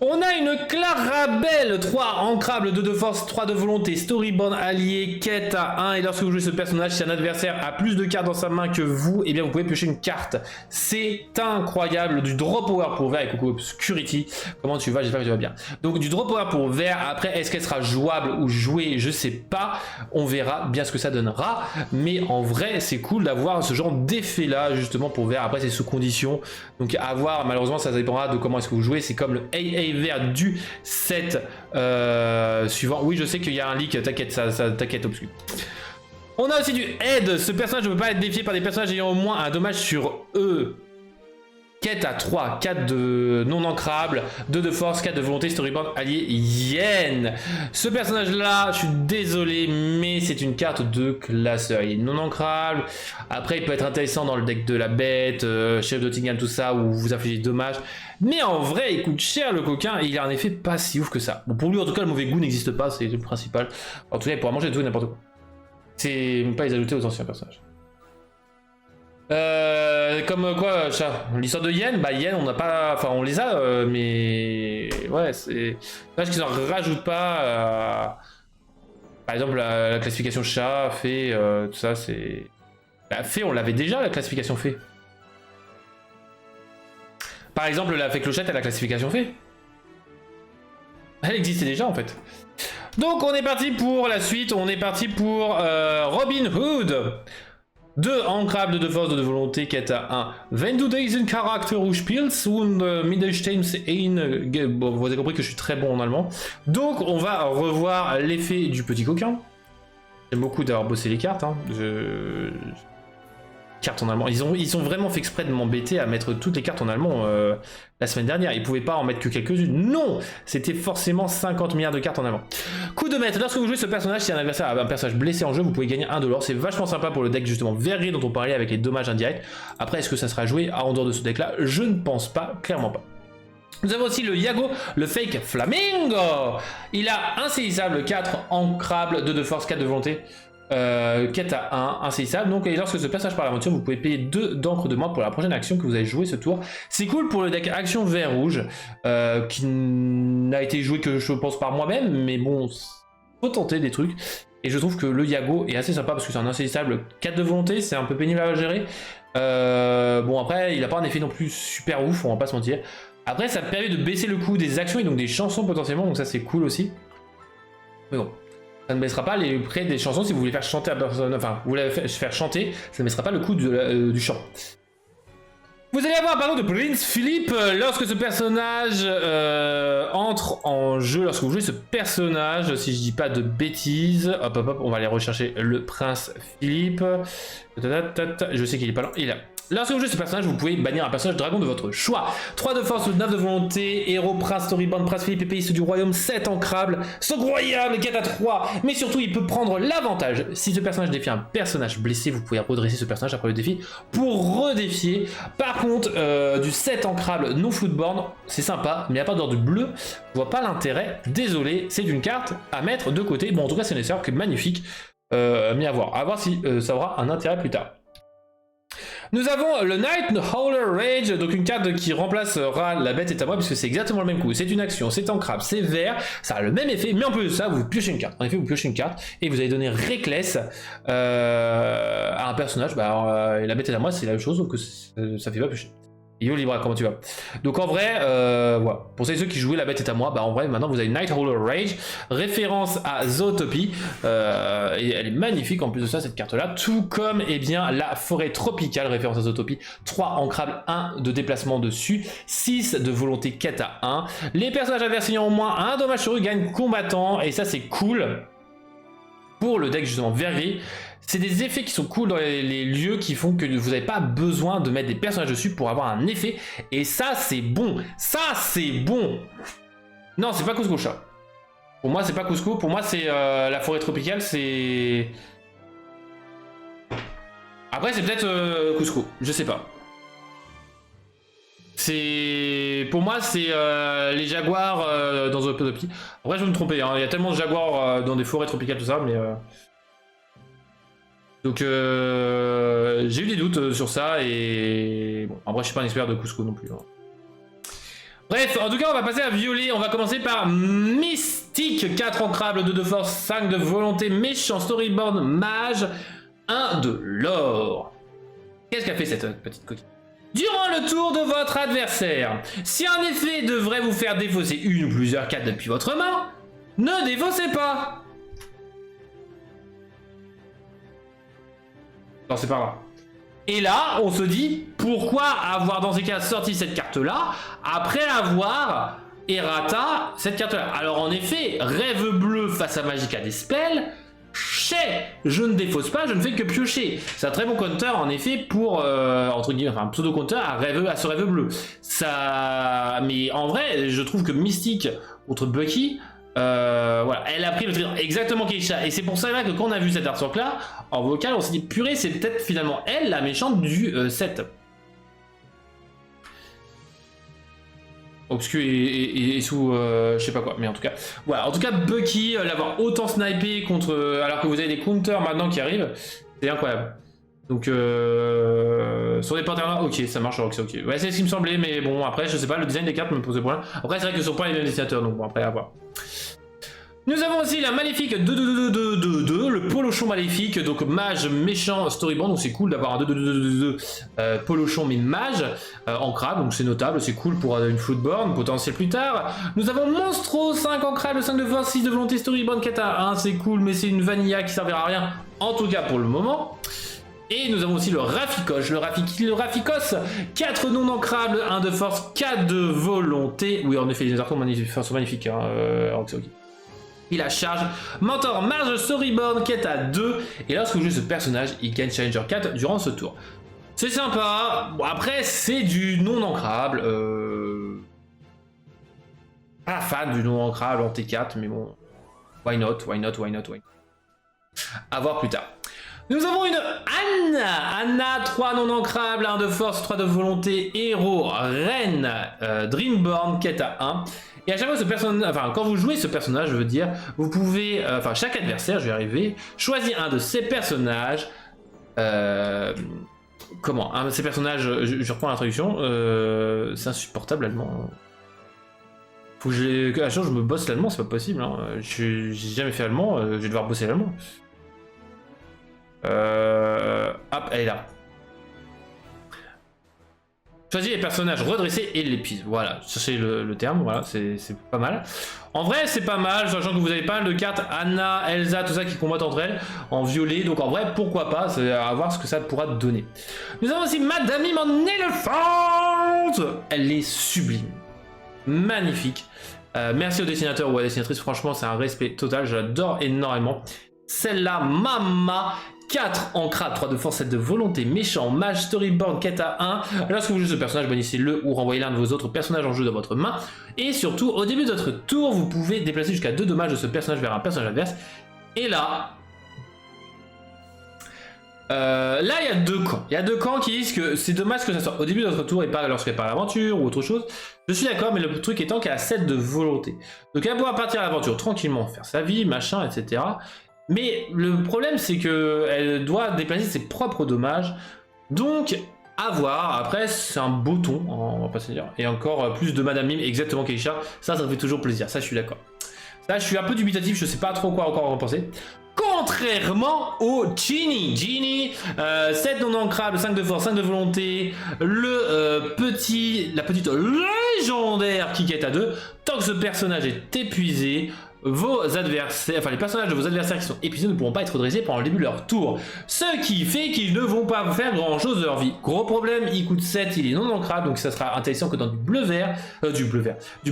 On a une Clarabelle, 3 ancrable, 2 de force, 3 de volonté, Storyborn allié, quête à 1, et lorsque vous jouez ce personnage, si un adversaire a plus de cartes dans sa main que vous, et bien vous pouvez piocher une carte. C'est incroyable, du drop power pour vert, et coucou Obscurity, comment tu vas? J'espère que tu vas bien. Donc du drop power pour vert, après est-ce qu'elle sera jouable ou jouée, je sais pas, on verra bien ce que ça donnera, mais en vrai c'est cool d'avoir ce genre d'effet là justement pour vert, après c'est sous condition, donc à voir, malheureusement ça dépendra de comment est-ce que vous jouez, c'est comme le AA vert du set suivant. Oui, je sais qu'il y a un leak, t'inquiète, ça t'inquiète, Obscur. On a aussi du Aide. Ce personnage ne peut pas être défié par des personnages ayant au moins un dommage sur eux. Quête à 3, 4 de non ancrable, 2 de force, 4 de volonté, Storyboard allié Yen. Ce personnage là, je suis désolé, mais c'est une carte de classeur. Il est non ancrable. Après, il peut être intéressant dans le deck de la bête, chef d'Ottingham, tout ça, où vous infligez des dommages. Mais en vrai, il coûte cher le coquin et il a un effet pas si ouf que ça. Bon, pour lui, en tout cas, le mauvais goût n'existe pas, c'est le principal. En tout cas, il pourra manger de tout et n'importe quoi. C'est même pas les ajouter aux anciens personnages. Comme quoi, chat, l'histoire de Yen, bah Yen on n'a pas, enfin on les a, mais ouais c'est dommage qu'ils en rajoutent pas. Par exemple la classification chat, fait, tout ça c'est, bah, fait on l'avait déjà la classification fait. Par exemple la fée clochette a la classification fait. Elle existait déjà en fait. Donc on est parti pour la suite, on est parti pour Robin Hood. 2 ancrables de force de volonté, quête à 1. Wenn du diesen Charakter spielst und mindestens ein... Bon, vous avez compris que je suis très bon en allemand. Donc on va revoir l'effet du petit coquin. J'aime beaucoup d'avoir bossé les cartes. Hein. Cartes en allemand. Ils ont vraiment fait exprès de m'embêter à mettre toutes les cartes en allemand la semaine dernière. Ils pouvaient pas en mettre que quelques-unes. Non, c'était forcément 50 milliards de cartes en allemand. Coup de maître. Lorsque vous jouez ce personnage, si un adversaire a un personnage blessé en jeu, vous pouvez gagner 1 $. C'est vachement sympa pour le deck justement verrier dont on parlait avec les dommages indirects. Après, est-ce que ça sera joué en dehors de ce deck-là? Je ne pense pas, clairement pas. Nous avons aussi le Yago, le fake Flamingo. Il a insaisissable 4 ancrable, 2 de force, 4 de volonté. Quête à 1, insaisissable. Donc, et lorsque ce personnage part l'aventure, vous pouvez payer 2 d'encre de moins pour la prochaine action que vous avez joué ce tour. C'est cool pour le deck action vert-rouge, qui n'a été joué que je pense par moi-même, mais bon, faut tenter des trucs. Et je trouve que le Yago est assez sympa parce que c'est un insaisissable 4 de volonté, c'est un peu pénible à gérer. Bon, après, il n'a pas un effet non plus super ouf, on va pas se mentir. Après, ça permet de baisser le coût des actions et donc des chansons potentiellement, donc ça c'est cool aussi. Mais bon. Ça ne baissera pas les prix des chansons si vous voulez faire chanter à personne, enfin, vous voulez faire chanter, ça ne baissera pas le coût du chant. Vous allez avoir un panneau de Prince Philippe lorsque ce personnage entre en jeu, lorsque vous jouez ce personnage, si je dis pas de bêtises. Hop, hop, hop, on va aller rechercher le Prince Philippe. Je sais qu'il est pas là, il est là. Lorsque vous jouez ce personnage, vous pouvez bannir un personnage dragon de votre choix. 3 de force, 9 de volonté, héros, prince, storyboard, prince Philippe, épéiste du royaume, 7 ancrable, incroyable, 4 à 3. Mais surtout, il peut prendre l'avantage. Si ce personnage défie un personnage blessé, vous pouvez redresser ce personnage après le défi pour redéfier. Par contre, du 7 ancrable non footborn, c'est sympa, mais à part du bleu, je vois pas l'intérêt. Désolé, c'est une carte à mettre de côté. Bon, en tout cas, c'est nécessaire, que magnifique. Mais à voir si ça aura un intérêt plus tard. Nous avons le Night Howler Rage, donc une carte qui remplacera la bête est à moi, puisque c'est exactement le même coup. C'est une action, c'est ancrable, c'est vert, ça a le même effet, mais en plus de ça, vous piochez une carte. En effet, vous piochez une carte et vous allez donner Reckless à un personnage. Et la bête est à moi, c'est la même chose, donc ça fait pas piocher. Yo Libra, comment tu vas? Donc en vrai, voilà. Pour ceux qui jouaient la bête est à moi, en vrai maintenant vous avez Night Howler Rage, référence à Zootopie, et elle est magnifique en plus de ça cette carte là, tout comme la forêt tropicale, référence à Zootopie, 3 ancrables, 1 de déplacement dessus, 6 de volonté 4 à 1, les personnages adverses ayant au moins un dommage sur eux gagnent combattant, et ça c'est cool pour le deck justement vervé. C'est des effets qui sont cool dans les lieux qui font que vous n'avez pas besoin de mettre des personnages dessus pour avoir un effet. Et ça, c'est bon. Ça, c'est bon. Non, c'est pas Cusco chat. Pour moi, c'est pas Cusco. Pour moi, c'est la forêt tropicale. C'est... Après, c'est peut-être Cusco. Je sais pas. C'est... Pour moi, c'est les jaguars dans Zootopie. Après, je vais me tromper. Hein. Il y a tellement de jaguars dans des forêts tropicales, tout ça, mais... Donc j'ai eu des doutes sur ça et bon, après je suis pas un expert de Cusco non plus. Hein. Bref, en tout cas on va passer à violet, on va commencer par Mystique, 4 ancrables, 2 de force, 5 de volonté, méchant, storyboard, mage, 1 de l'or. Qu'est-ce qu'a fait cette petite coquille? Durant le tour de votre adversaire, si un effet devrait vous faire défausser une ou plusieurs cartes depuis votre main, ne défaussez pas. Non, c'est pas grave. Et là, on se dit, pourquoi avoir dans ces cas sorti cette carte-là, après avoir errata cette carte-là? Alors en effet, rêve bleu face à Magicka Dispel, je ne défausse pas, je ne fais que piocher. C'est un très bon counter en effet pour, entre guillemets, enfin un pseudo-counter à ce rêve bleu. Ça... Mais en vrai, je trouve que Mystique contre Bucky, voilà, elle a pris le trigger exactement Keisha, et c'est pour ça là que quand on a vu cette artwork là en vocal, on s'est dit purée, c'est peut-être finalement elle la méchante du set. Obscur et sous je sais pas quoi, mais en tout cas voilà, en tout cas Bucky, l'avoir autant snipé contre alors que vous avez des counters maintenant qui arrivent, c'est incroyable. Donc sur les patterns là, ok, ça marche, ok, ok. Ouais, c'est ce qui me semblait, mais bon, après, je sais pas, le design des cartes me posait problème. Après, c'est vrai que ce sont pas les mêmes dessinateurs, donc bon, après, à voir. Nous avons aussi la maléfique 2-2-2-2-2-2, le polochon maléfique, donc mage méchant storyboard, donc c'est cool d'avoir un 2-2-2-2-2 polochon mais mage ancrable, donc c'est notable, c'est cool pour une footborn, potentiel plus tard. Nous avons Monstro, 5 ancrable, 5 de force, 6 de volonté storyboard, 4 à 1, c'est cool, mais c'est une vanilla qui servira à rien, en tout cas pour le moment. Et nous avons aussi le Rafikosh, le Rafikos, 4 non ancrables, 1 de force, 4 de volonté. Oui, en effet, les arcons sont magnifiques, hein, ok. Il a charge, mentor, marge, storyboard, quête à 2, et lorsque vous jouez ce personnage, il gagne Challenger 4 durant ce tour. C'est sympa, bon, après c'est du non ancrable, pas fan du non ancrable en T4, mais bon, why not. À voir plus tard. Nous avons une Anna, 3 non ancrables, 1 de force, 3 de volonté, héros, reine, Dreamborn, quête à 1. Et à chaque fois, ce personnage, enfin, quand vous jouez ce personnage, je veux dire, vous pouvez, enfin, chaque adversaire, je vais y arriver, choisir un de ces personnages. Comment? Un de ces personnages, je reprends l'introduction, c'est insupportable l'allemand. Faut que à chaque fois je me bosse l'allemand, c'est pas possible. Hein. J'ai jamais fait allemand, je vais devoir bosser l'allemand. Hop, elle est là. Choisis les personnages redressés et l'épuise. Voilà, cherchez le terme, voilà, c'est pas mal. En vrai, c'est pas mal, sachant que vous avez pas mal de cartes Anna, Elsa, tout ça qui combattent entre elles en violet. Donc en vrai, pourquoi pas, c'est à voir ce que ça pourra te donner. Nous avons aussi Madame Mime en éléphant. Elle est sublime, magnifique. Merci au dessinateur ou à la dessinatrice, franchement, c'est un respect total, j'adore énormément. Celle-là, Mama. 4 en crabe, 3 de force, 7 de volonté, méchant, mage, storyboard, quête à 1. Lorsque vous jouez ce personnage, bonissez-le ou renvoyez l'un de vos autres personnages en jeu dans votre main. Et surtout, au début de votre tour, vous pouvez déplacer jusqu'à 2 dommages de ce personnage vers un personnage adverse. Et là, il y a deux camps. Il y a deux camps qui disent que c'est dommage que ça soit au début de votre tour et pas lorsqu'elle part à l'aventure ou autre chose. Je suis d'accord, mais le truc étant qu'elle a 7 de volonté. Donc elle va pouvoir partir à l'aventure tranquillement, faire sa vie, machin, etc. Mais le problème, c'est qu'elle doit déplacer ses propres dommages. Donc, à voir. Après, c'est un beau ton, on va pas se dire. Et encore plus de Madame Mime, exactement Keisha. Ça fait toujours plaisir. Ça, je suis d'accord. Ça, je suis un peu dubitatif. Je sais pas trop quoi encore en penser. Contrairement au Genie. Genie, 7 non ancrables, 5 de force, 5 de volonté. La petite légendaire qui quête à 2. Tant que ce personnage est épuisé, vos adversaires, enfin les personnages de vos adversaires qui sont épuisés ne pourront pas être redressés pendant le début de leur tour. Ce qui fait qu'ils ne vont pas faire grand chose de leur vie. Gros problème, il coûte 7, il est non ancrable, donc ça sera intéressant que dans du bleu-vert, du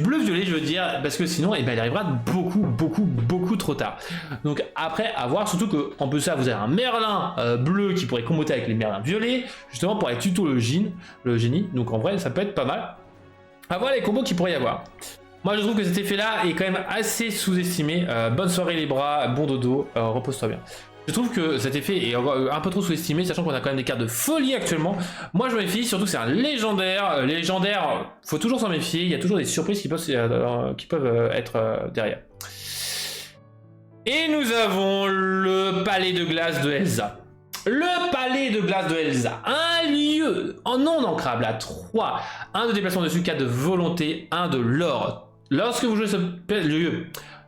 bleu-violet je veux dire, parce que sinon il arrivera beaucoup trop tard. Donc après, à voir, surtout que en plus ça vous avez un Merlin bleu qui pourrait comboter avec les Merlins violets, justement pour aller tuto le génie, donc en vrai ça peut être pas mal. À voir les combos qu'il pourrait y avoir. Moi je trouve que cet effet là est quand même assez sous-estimé. Bonne soirée les bras, bon dodo, repose-toi bien. Je trouve que cet effet est un peu trop sous-estimé, sachant qu'on a quand même des cartes de folie actuellement. Moi je me méfie, surtout que c'est un légendaire. Les légendaires, faut toujours s'en méfier, il y a toujours des surprises qui peuvent être derrière. Et nous avons le palais de glace de Elsa. Le palais de glace de Elsa, un lieu en non ancrable à 3, 1 de déplacement dessus, 4 de volonté, 1 de l'or. Lorsque vous jouez ce lieu,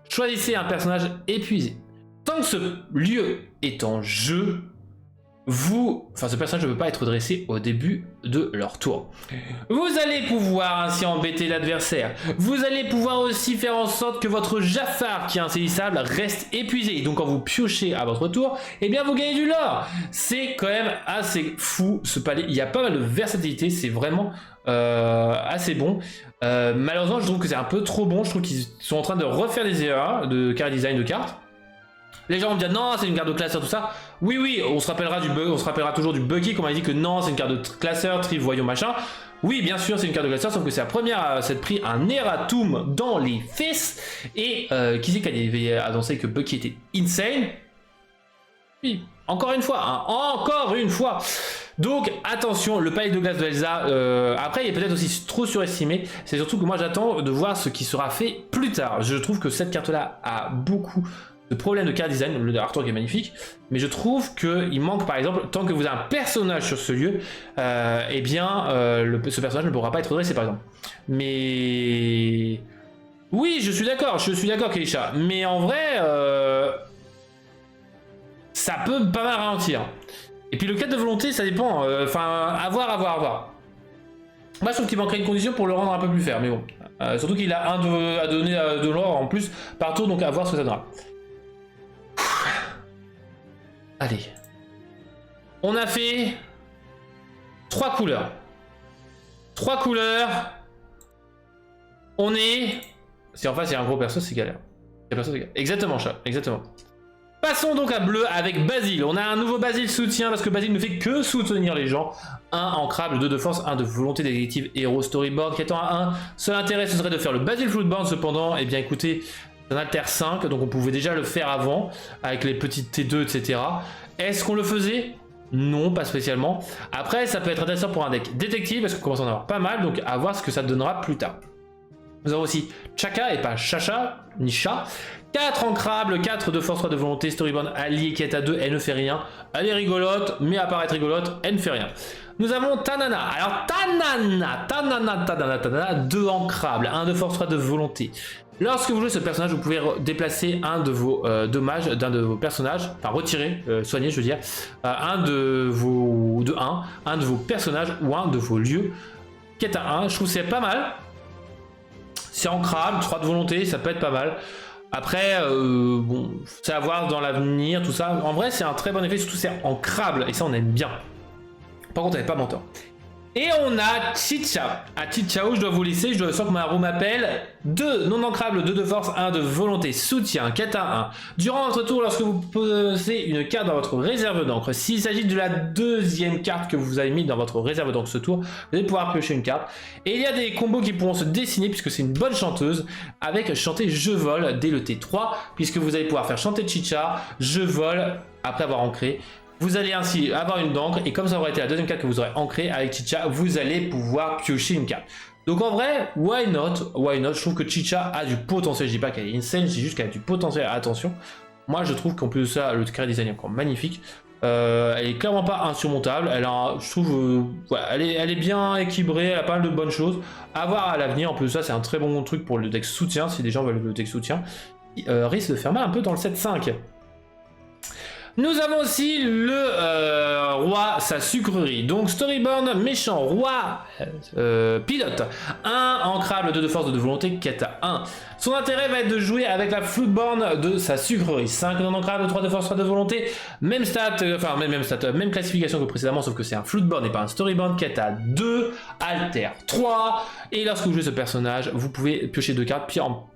choisissez un personnage épuisé. Tant que ce lieu est en jeu, ce personnage ne peut pas être dressé au début de leur tour. Vous allez pouvoir ainsi embêter l'adversaire. Vous allez pouvoir aussi faire en sorte que votre Jafar qui est insaisissable reste épuisé. Donc quand vous piochez à votre tour, eh bien vous gagnez du lore. C'est quand même assez fou ce palais. Il y a pas mal de versatilité, c'est vraiment assez bon. Malheureusement je trouve que c'est un peu trop bon. Je trouve qu'ils sont en train de refaire des erreurs de carré design de cartes. Les gens vont me dire non, c'est une carte de classeur, tout ça. Oui, on se rappellera toujours du Bucky, comme on a dit que non, c'est une carte de classeur, tri, voyons, machin. Oui, bien sûr, c'est une carte de classeur, sauf que c'est la première à s'être pris un erratum dans les fesses. Et qui c'est qui avait annoncé que Bucky était insane? Oui, encore une fois. Donc attention, le palais de glace de Elsa, après il est peut-être aussi trop surestimé. C'est surtout que moi j'attends de voir ce qui sera fait plus tard. Je trouve que cette carte-là a beaucoup de problèmes de card design, le artwork est magnifique, mais je trouve qu'il manque par exemple, tant que vous avez un personnage sur ce lieu, eh bien ce personnage ne pourra pas être redressé par exemple. Mais oui, je suis d'accord Keisha, mais en vrai ça peut pas mal ralentir. Et puis le 4 de volonté, ça dépend, à voir. Moi je trouve qu'il manquerait une condition pour le rendre un peu plus fair, mais bon. Surtout qu'il a à donner de l'or en plus par tour, donc à voir ce que ça donnera. Allez. On a fait 3 couleurs. 3 couleurs. On est... Si en face il y a un gros perso, c'est galère. Exactement, chat. Exactement. Passons donc à bleu avec Basile. On a un nouveau Basile soutien parce que Basile ne fait que soutenir les gens. 1 ancrable, 2 de force, 1 de volonté détective, héros, storyboard qui étant à 1. Seul intérêt ce serait de faire le Basile Floodboard cependant. Eh bien écoutez, c'est un alter 5, donc on pouvait déjà le faire avant avec les petites T2, etc. Est-ce qu'on le faisait? Non, pas spécialement. Après, ça peut être intéressant pour un deck détective parce qu'on commence à en avoir pas mal, donc à voir ce que ça donnera plus tard. Nous avons aussi Chaka et pas Chacha, ni chat. 4 ancrables, 4 de force, 3 de volonté, storyboard allié qui est à 2, elle ne fait rien. Elle est rigolote, mais à part être rigolote, elle ne fait rien. Nous avons Tanana. Alors Tanana, 2 ancrables, 1 de force, 3 de volonté. Lorsque vous jouez ce personnage, vous pouvez déplacer un de vos dommages d'un de vos personnages, enfin retirer, soigner je veux dire, un de vos personnages ou un de vos lieux quête à 1. Je trouve que c'est pas mal. C'est ancrable, 3 de volonté, ça peut être pas mal. Après, bon, c'est à voir dans l'avenir, tout ça. En vrai, c'est un très bon effet, surtout c'est ancrable, et ça, on aime bien. Par contre, elle n'est pas mentor. Et on a Chicha. À Chichao, je dois vous laisser, je dois sens que ma roue m'appelle. 2 non ancrables, 2 de force, 1 de volonté, soutien, kata 1. Durant votre tour, lorsque vous posez une carte dans votre réserve d'encre, s'il s'agit de la deuxième carte que vous avez mise dans votre réserve d'encre ce tour, vous allez pouvoir piocher une carte. Et il y a des combos qui pourront se dessiner, puisque c'est une bonne chanteuse, avec chanter Je vole dès le T3, puisque vous allez pouvoir faire chanter Chicha, Je vole, après avoir ancré. Vous allez ainsi avoir une d'encre, et comme ça aura été la deuxième carte que vous aurez ancrée avec Chicha, vous allez pouvoir piocher une carte. Donc en vrai, why not? Je trouve que Chicha a du potentiel. Je dis pas qu'elle est insane, je dis juste qu'elle a du potentiel. Attention, moi je trouve qu'en plus de ça, le carré design est encore magnifique. Elle est clairement pas insurmontable. Elle a, je trouve, voilà, elle est bien équilibrée, elle a pas mal de bonnes choses. À voir à l'avenir. En plus de ça, c'est un très bon truc pour le deck soutien. Si des gens veulent le deck soutien, risque de faire mal un peu dans le 7-5. Nous avons aussi le roi, sa sucrerie. Donc Storyborn, méchant, roi, pilote. 1 ancrable, 2 de force, 2 de volonté, kata 1. Son intérêt va être de jouer avec la Floodborn de sa sucrerie. 5 non ancrable, 3 de force, 3 de volonté. Même stat, même classification que précédemment, sauf que c'est un Floodborn et pas un Storyborn. Kata 2, alter 3. Et lorsque vous jouez ce personnage, vous pouvez piocher 2 cartes, puis en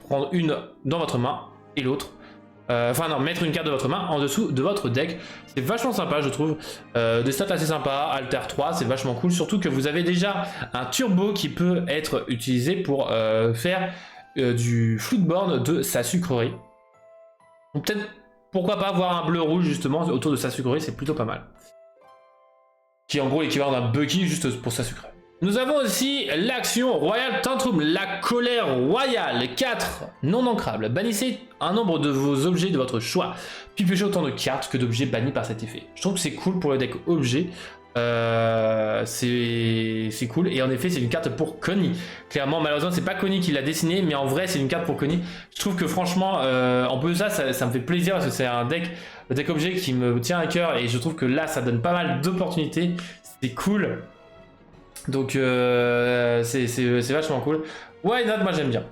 prendre une dans votre main et l'autre. Mettre une carte de votre main en dessous de votre deck. C'est vachement sympa, je trouve. Des stats assez sympas. Alter 3, c'est vachement cool. Surtout que vous avez déjà un turbo qui peut être utilisé pour faire du Floodborn de sa sucrerie. Donc peut-être, pourquoi pas avoir un bleu-rouge justement autour de sa sucrerie, c'est plutôt pas mal. Qui est en gros l'équivalent d'un Bucky juste pour sa sucrerie. Nous avons aussi l'action Royal Tantrum, la colère royale, 4 non ancrables. Bannissez un nombre de vos objets de votre choix, puis piochez autant de cartes que d'objets bannis par cet effet. Je trouve que c'est cool pour le deck objet, c'est cool, et en effet c'est une carte pour Connie. Clairement, malheureusement c'est pas Connie qui l'a dessiné, mais en vrai c'est une carte pour Connie. Je trouve que franchement, en plus de ça, ça me fait plaisir parce que c'est un deck, le deck objet qui me tient à cœur, et je trouve que là ça donne pas mal d'opportunités, c'est cool. Donc c'est vachement cool. Why not, moi j'aime bien.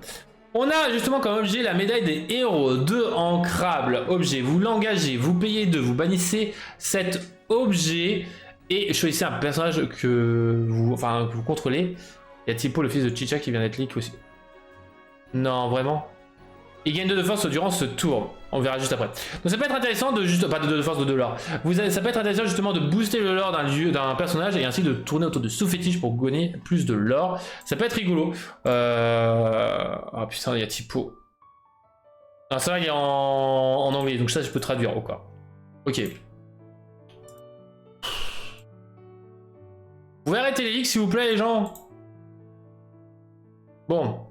On a justement comme objet la médaille des héros. 2 ancrables objet. Vous l'engagez, vous payez 2, vous bannissez cet objet et choisissez un personnage que vous contrôlez. Il y a Tipo, le fils de Chicha, qui vient d'être leak aussi. Non, vraiment. Il gagne 2 de force durant ce tour. On verra juste après. Donc ça peut être intéressant de juste... Pas de 2 de force, de lore. Ça peut être intéressant justement de booster le lore d'un personnage et ainsi de tourner autour de sous-fétiche pour gagner plus de lore. Ça peut être rigolo. Oh putain, il y a Tipo. Non, ça va, il est en anglais, donc ça je peux traduire ou quoi. Ok. Vous pouvez arrêter les leaks s'il vous plaît les gens. Bon.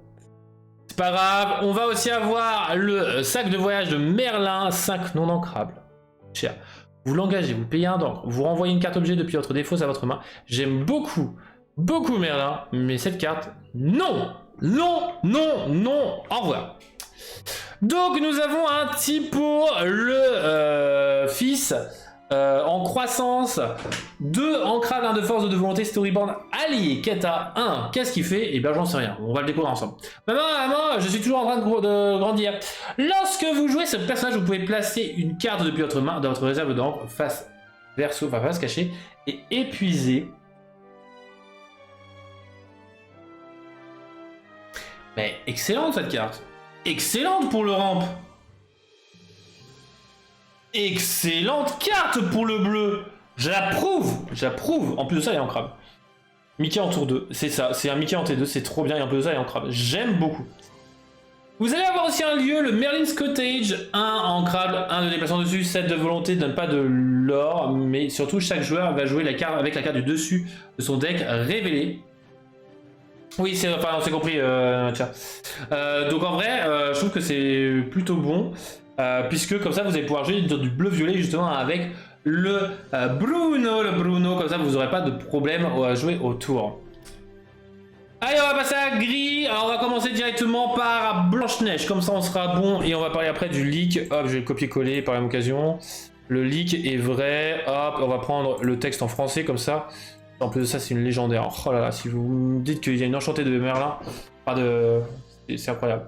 Pas grave, on va aussi avoir le sac de voyage de Merlin, 5 non ancrables. Cher. Vous l'engagez, vous payez un d'encre, vous renvoyez une carte objet depuis votre défausse à votre main. J'aime beaucoup Merlin, mais cette carte, non, non, non, non, au revoir. Donc nous avons un Tipo, le fils, en croissance, 2 ancrables, 1 de force, 2 de volonté, Storyborn allié, Kata 1. Qu'est-ce qu'il fait? Eh bien j'en sais rien, on va le découvrir ensemble. Maman, je suis toujours en train de grandir. Lorsque vous jouez ce personnage, vous pouvez placer une carte depuis votre main dans votre réserve d'encre, face cachée, et épuiser. Mais excellente cette carte. Excellente pour le ramp. Excellente carte pour le bleu. J'approuve. En plus de ça, il est ancrable. Mickey en tour 2, c'est ça. C'est un Mickey en T2, c'est trop bien. Et en plus de ça, il est ancrable. J'aime beaucoup. Vous allez avoir aussi un lieu, le Merlin's Cottage. 1 ancrable, 1 de déplacement dessus, 7 de volonté, donne pas de l'or. Mais surtout, chaque joueur va jouer la carte avec la carte du dessus de son deck révélé. Oui, c'est compris, tiens. Donc en vrai, je trouve que c'est plutôt bon. Puisque comme ça vous allez pouvoir jouer du bleu-violet justement avec le Bruno, comme ça vous n'aurez pas de problème à jouer au tour. Allez, on va passer à gris. Alors on va commencer directement par Blanche-Neige, comme ça on sera bon, et on va parler après du leak. Hop, je vais le copier-coller par la même occasion. Le leak est vrai. Hop, on va prendre le texte en français comme ça. En plus de ça, c'est une légendaire. Oh là là, si vous me dites qu'il y a une enchantée de Merlin, pas de... c'est incroyable.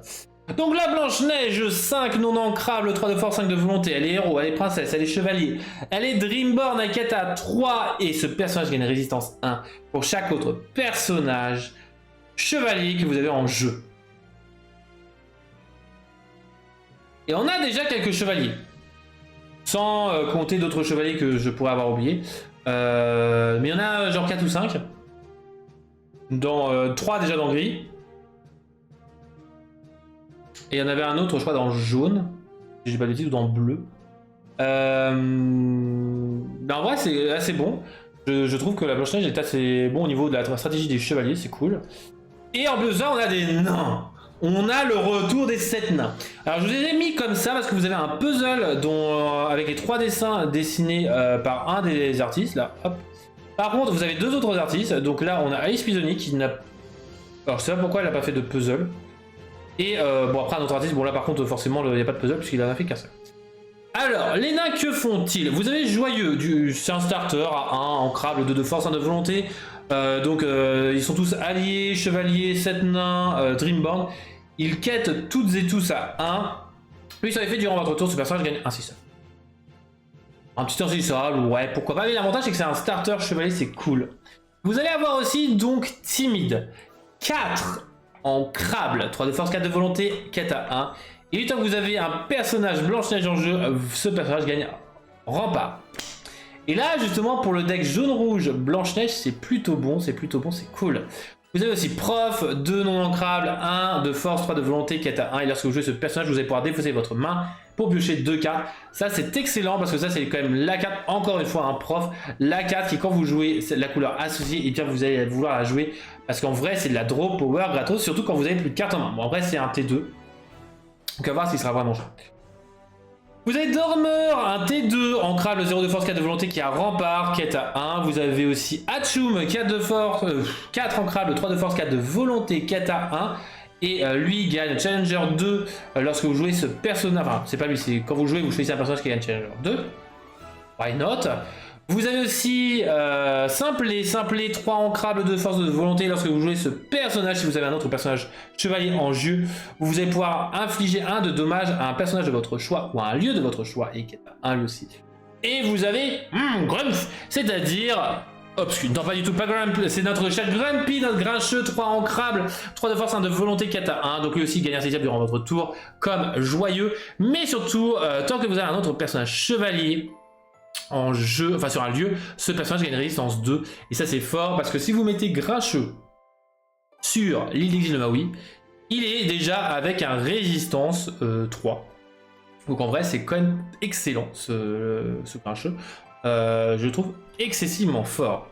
Donc la Blanche-Neige, 5 non ancrable, 3 de force, 5 de volonté. Elle est héros, elle est princesse, elle est chevalier. Elle est Dreamborn à quête à 3. Et ce personnage gagne résistance 1 pour chaque autre personnage chevalier que vous avez en jeu. Et on a déjà quelques chevaliers. Sans compter d'autres chevaliers que je pourrais avoir oubliés. Mais il y en a genre 4 ou 5. Dans 3 déjà dans le gris. Et il y en avait un autre, je crois, dans le jaune. Si j'ai pas de bêtises, ou dans le bleu. Ben en vrai, c'est assez bon. Je trouve que la Blanche-Neige est assez bon au niveau de la stratégie des chevaliers, c'est cool. Et en plus de ça, on a des nains. On a le retour des 7 nains. Alors je vous les ai mis comme ça parce que vous avez un puzzle dont, avec les 3 dessins dessinés par un des artistes. Là, hop. Par contre, vous avez 2 autres artistes. Donc là, on a Alice Pisoni qui n'a... Alors je sais pas pourquoi elle n'a pas fait de puzzle. Et bon, après un autre artiste, bon là par contre, forcément, il n'y a pas de puzzle puisqu'il en a fait qu'un seul. Alors, les nains, que font-ils? Vous avez Joyeux, c'est un starter à 1, ancrable, 2 de force, 1 de volonté. Donc ils sont tous alliés, chevaliers, 7 nains, Dreamborn. Ils quêtent toutes et tous à 1. Puis ça fait durant votre tour, ce personnage gagne un 6. Un petit 6, ouais, pourquoi pas. Mais l'avantage c'est que c'est un starter chevalier, c'est cool. Vous allez avoir aussi donc Timide. 4 ancrable, 3 de force, 4 de volonté, quête à 1. Et du temps que vous avez un personnage Blanche-Neige en jeu, ce personnage gagne rempart. Et là, justement, pour le deck jaune-rouge Blanche-Neige, c'est plutôt bon, c'est cool. Vous avez aussi Prof, 2 non ancrables, 1 de force, 3 de volonté, quête à 1. Et lorsque vous jouez ce personnage, vous allez pouvoir défausser votre main pour piocher 2 cartes. Ça, c'est excellent parce que ça, c'est quand même la carte, encore une fois, un Prof. La carte qui, quand vous jouez la couleur associée, et bien vous allez vouloir la jouer. Parce qu'en vrai, c'est de la draw power gratos, surtout quand vous avez plus de cartes en main. Bon, en vrai, c'est un T2. Donc à voir s'il sera vraiment cher. Vous avez Dormeur, un T2, ancrable 0 de force, 4 de volonté qui a rempart, quête à 1. Vous avez aussi Hachoum, 4 de force, 4 ancrable, 3 de force, 4 de volonté, quête à 1. Et lui gagne Challenger 2 lorsque vous jouez ce personnage. Enfin, c'est pas lui, c'est quand vous jouez, vous choisissez un personnage qui gagne Challenger 2. Why not? Vous avez aussi Simplé, 3 ancrables de force de volonté lorsque vous jouez ce personnage. Si vous avez un autre personnage chevalier en jeu, vous allez pouvoir infliger 1 de dommage à un personnage de votre choix ou à un lieu de votre choix et qui est un lieu aussi. Et vous avez Grumpf, c'est-à-dire obscur. Non, pas du tout, pas Grumpf, c'est notre cher Grumpy, notre grincheux, 3 ancrables, 3 de force, 1 de volonté, 4 à 1. Donc lui aussi gagne un saisissable durant votre tour comme Joyeux. Mais surtout, tant que vous avez un autre personnage chevalier en jeu, enfin sur un lieu, ce personnage gagne résistance 2. Et ça c'est fort parce que si vous mettez Grincheux sur l'île d'exil de Maui, il est déjà avec un résistance 3. Donc en vrai c'est quand même excellent ce Grincheux. Je le trouve excessivement fort.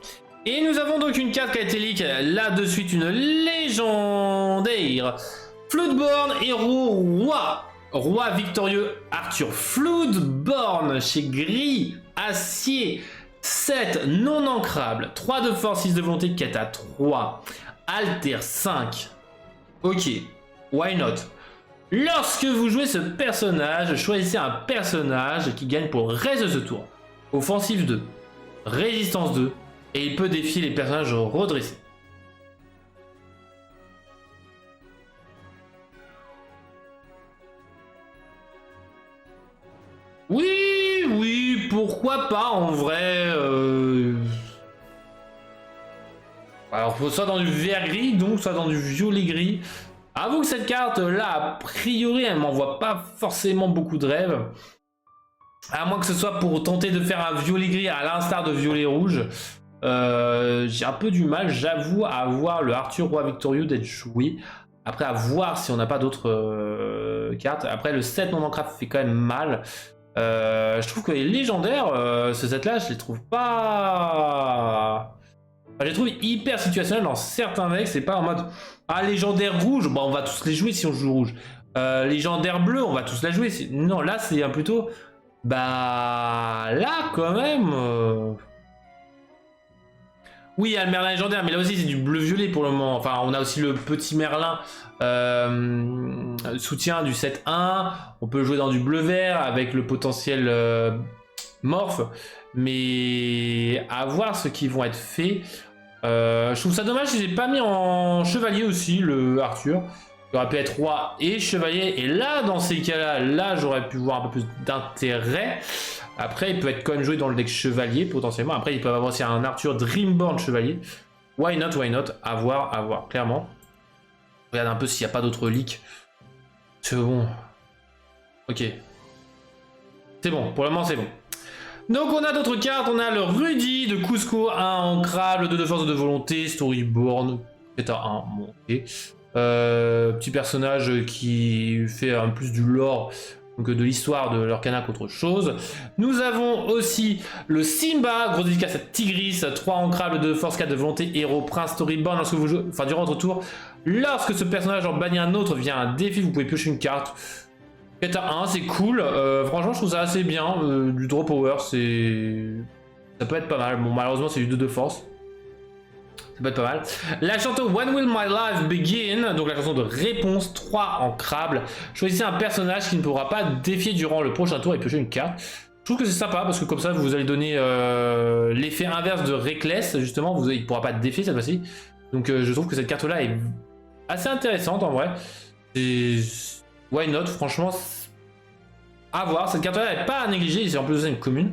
Et nous avons donc une carte qui a été leak là de suite, une légendaire Floodborn, héros roi victorieux Arthur Floodborn chez Gris Acier, 7 non ancrable, 3 de force, 6 de volonté, quête à 3, Alter 5. Ok, why not? Lorsque vous jouez ce personnage, choisissez un personnage qui gagne pour le reste de ce tour. Offensive 2, résistance 2, et il peut défier les personnages redressés. Oui, pourquoi pas en vrai. Alors, soit dans du vert gris, donc soit dans du violet gris. Avoue que cette carte là, a priori, elle m'envoie pas forcément beaucoup de rêves. À moins que ce soit pour tenter de faire un violet gris à l'instar de violet rouge. J'ai un peu du mal, j'avoue, à voir le Arthur Roi Victorieux d'être joué. Après, à voir si on n'a pas d'autres cartes. Après, le 7 non ancrable fait quand même mal. Je trouve que les légendaires, ce set là, je les trouve pas... Enfin, je les trouve hyper situationnels dans certains decks. C'est pas en mode, ah, légendaire rouge, bon, on va tous les jouer si on joue rouge. Légendaire bleu, on va tous la jouer. Non, là, c'est plutôt... Bah... Là, quand même... Oui, il y a le Merlin légendaire, mais là aussi, c'est du bleu-violet pour le moment. Enfin, on a aussi le petit Merlin soutien du 7-1. On peut jouer dans du bleu-vert avec le potentiel morph. Mais à voir ce qui vont être faits. Je trouve ça dommage qu'ils aient pas mis en chevalier aussi, le Arthur. Il aurait pu être roi et chevalier. Et là, dans ces cas-là, là, j'aurais pu voir un peu plus d'intérêt. Après, il peut être quand même joué dans le deck chevalier, potentiellement. Après, ils peuvent avoir aussi un Arthur Dreamborn chevalier. Why not, why not? À voir, clairement. Regarde un peu s'il n'y a pas d'autres leaks. C'est bon. Ok. C'est bon, pour le moment, c'est bon. Donc on a d'autres cartes, on a le Rudy de Cusco, 1 ancrable, 2 de force, 2 de volonté, Storyborn, c'est à 1 monté. Petit personnage qui fait un plus du lore, donc de l'histoire de l'Orcana qu'autre chose. Nous avons aussi le Simba, gros dédicace à Tigris, 3 ancrables, 2 de force, 4 de volonté, héros, prince, Storyborn, lorsque vous jouez, enfin durant votre tour, lorsque ce personnage en bannit un autre via un défi, vous pouvez piocher une carte. 4 à 1, c'est cool. Franchement, je trouve ça assez bien. Du draw power, ça peut être pas mal. Bon, malheureusement, c'est du 2 de force. Ça peut être pas mal. La chanson When Will My Life Begin, donc la chanson de réponse, 3 ancrables. Choisissez un personnage qui ne pourra pas défier durant le prochain tour et piocher une carte. Je trouve que c'est sympa parce que comme ça, vous allez donner l'effet inverse de Reckless. Justement, il ne pourra pas défier cette fois-ci. Donc, je trouve que cette carte-là est assez intéressante en vrai. Why not, franchement, à voir. Cette carte-là n'est pas à négliger, c'est en plus une commune.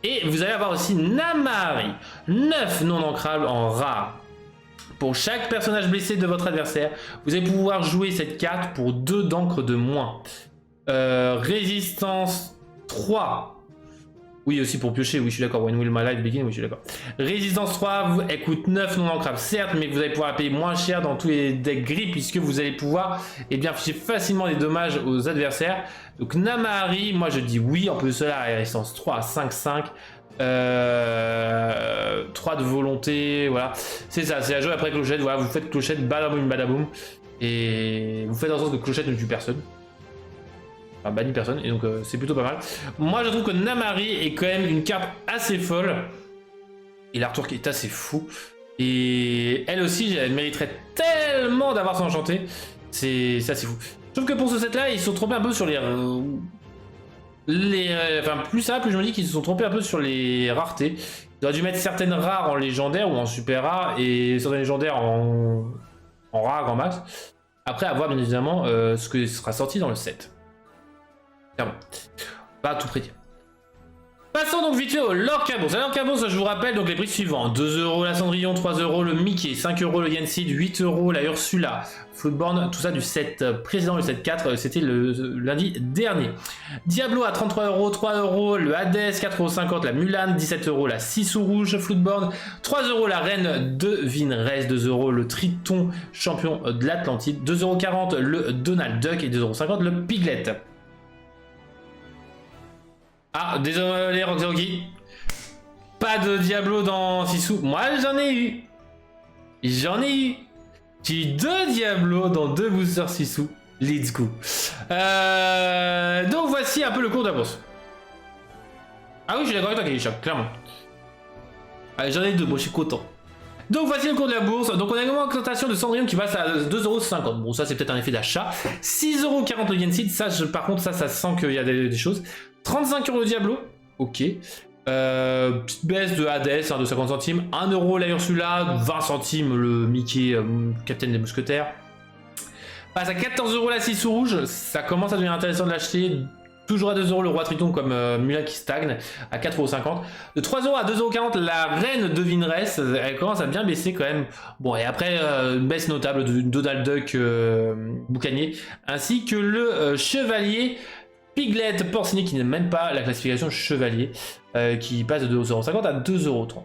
Et vous allez avoir aussi Namari, 9 non ancrables en rare. Pour chaque personnage blessé de votre adversaire, vous allez pouvoir jouer cette carte pour 2 d'encre de moins. Résistance 3. Oui, aussi pour piocher, oui, je suis d'accord. When will my life begin? Oui, je suis d'accord. Résistance 3, elle coûte 9 non ancrables, certes, mais vous allez pouvoir la payer moins cher dans tous les decks gris, puisque vous allez pouvoir afficher facilement des dommages aux adversaires. Donc Namari, moi je dis oui, en plus de cela, résistance 3 à 5-5. 3 de volonté, voilà. C'est ça, c'est à jouer après clochette, voilà, vous faites clochette, badaboum, badaboum. Et vous faites en sorte que clochette ne tue personne. Enfin, banni personne, et donc c'est plutôt pas mal. Moi je trouve que Namari est quand même une carte assez folle. Et l'artwork qui est assez fou. Et elle aussi, elle mériterait tellement d'avoir son enchanté. C'est assez fou. Je trouve que pour ce set là, ils se sont trompés un peu sur enfin plus ça, plus je me dis qu'ils se sont trompés un peu sur les raretés. Ils auraient dû mettre certaines rares en légendaire ou en super rare et certaines légendaires en rare grand max. Après à voir bien évidemment ce que sera sorti dans le set. Clairement. Pas à tout prédire. Passons donc vite fait au Lord Cabos. Alors Cabos, je vous rappelle donc les prix suivants. 2 € la Cendrillon, 3 € le Mickey, 5 € le Yensid, 8 € la Ursula, Floodborn, tout ça du set précédent, le set 4, c'était le lundi dernier. Diablo à 33 €, 3 € le Hades, 4,50 € la Mulan, 17 € la Sissou Rouge, Floodborn, 3 € la Reine de Vinres, 2 € le Triton champion de l'Atlantide, 2,40 € le Donald Duck et 2,50 € le Piglet. Ah, désolé Roxy. Pas de Diablo dans Sissou. Moi j'en ai eu. J'ai eu 2 Diablo dans 2 boosters Sissou. Let's go. Donc voici un peu le cours de la bourse. Ah oui, je suis d'accord avec toi, Kalisha, clairement. J'en ai 2, moi je suis content. Donc voici le cours de la bourse. Donc on a une augmentation de Cendrillon qui passe à 2,50 €. Bon, ça c'est peut-être un effet d'achat. 6,40 € le Yensid. Ça, par contre, ça sent qu'il y a des choses. 35 € le Diablo. Ok. Petite baisse de Hades, hein, de 50 centimes. 1 € la Ursula. 20 centimes le Mickey, Capitaine des Mousquetaires. Passe à 14 € la Sissou Rouge. Ça commence à devenir intéressant de l'acheter. Toujours à 2 € le Roi Triton comme Mulan qui stagne à 4,50 €. De 3 € à 2,40 € la Reine de Vinres, elle commence à bien baisser quand même. Bon, et après une baisse notable de Donald Duck Boucanier, ainsi que le Chevalier Piglet Porcinet qui n'a même pas la classification Chevalier, qui passe de 2,50 € à 2,30 €.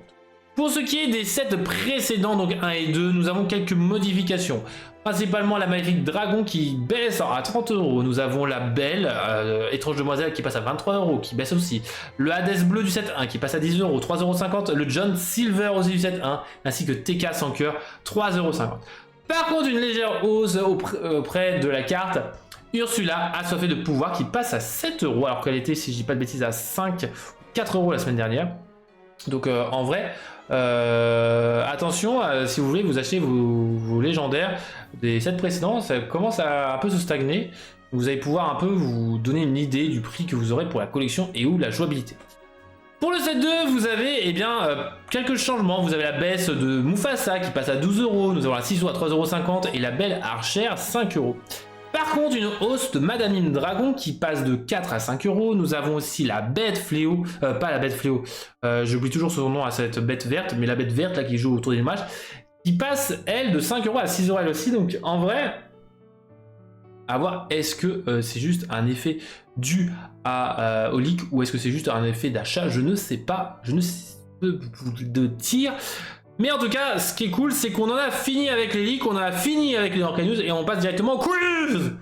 Pour ce qui est des sets précédents, donc 1 et 2, nous avons quelques modifications. Principalement la Maléfique Dragon qui baisse à 30 €. Nous avons la Belle, Étrange Demoiselle qui passe à 23 € qui baisse aussi. Le Hades Bleu du set 1 qui passe à 10 €, 3,50 €. Le John Silver aussi du set 1, ainsi que TK sans cœur, 3,50 €. Par contre, une légère hausse auprès de la carte Ursula, assoiffée de pouvoir, qui passe à 7 € alors qu'elle était, si je dis pas de bêtises, à 5 ou 4 € la semaine dernière. Donc en vrai, attention, si vous voulez vous acheter vos légendaires des sets précédents, ça commence à un peu se stagner. Vous allez pouvoir un peu vous donner une idée du prix que vous aurez pour la collection et ou la jouabilité. Pour le set 2, vous avez quelques changements. Vous avez la baisse de Mufasa qui passe à 12 euros. Nous avons la Ciseau à 3,50 € et la Belle Archer à 5 euros. Par contre, une hausse de Madame Dragon qui passe de 4 à 5 euros. Nous avons aussi la Bête Fléau, pas la Bête Fléau, j'oublie toujours son nom à cette bête verte, mais la bête verte là qui joue autour des matchs, qui passe elle de 5 euros à 6 euros elle aussi. Donc en vrai, à voir, est-ce que c'est juste un effet dû au leak ou est-ce que c'est juste un effet d'achat? Je ne sais pas, je ne sais pas de tir. Mais en tout cas, ce qui est cool, c'est qu'on en a fini avec les leaks, on a fini avec les Lorca News et on passe directement au quiz.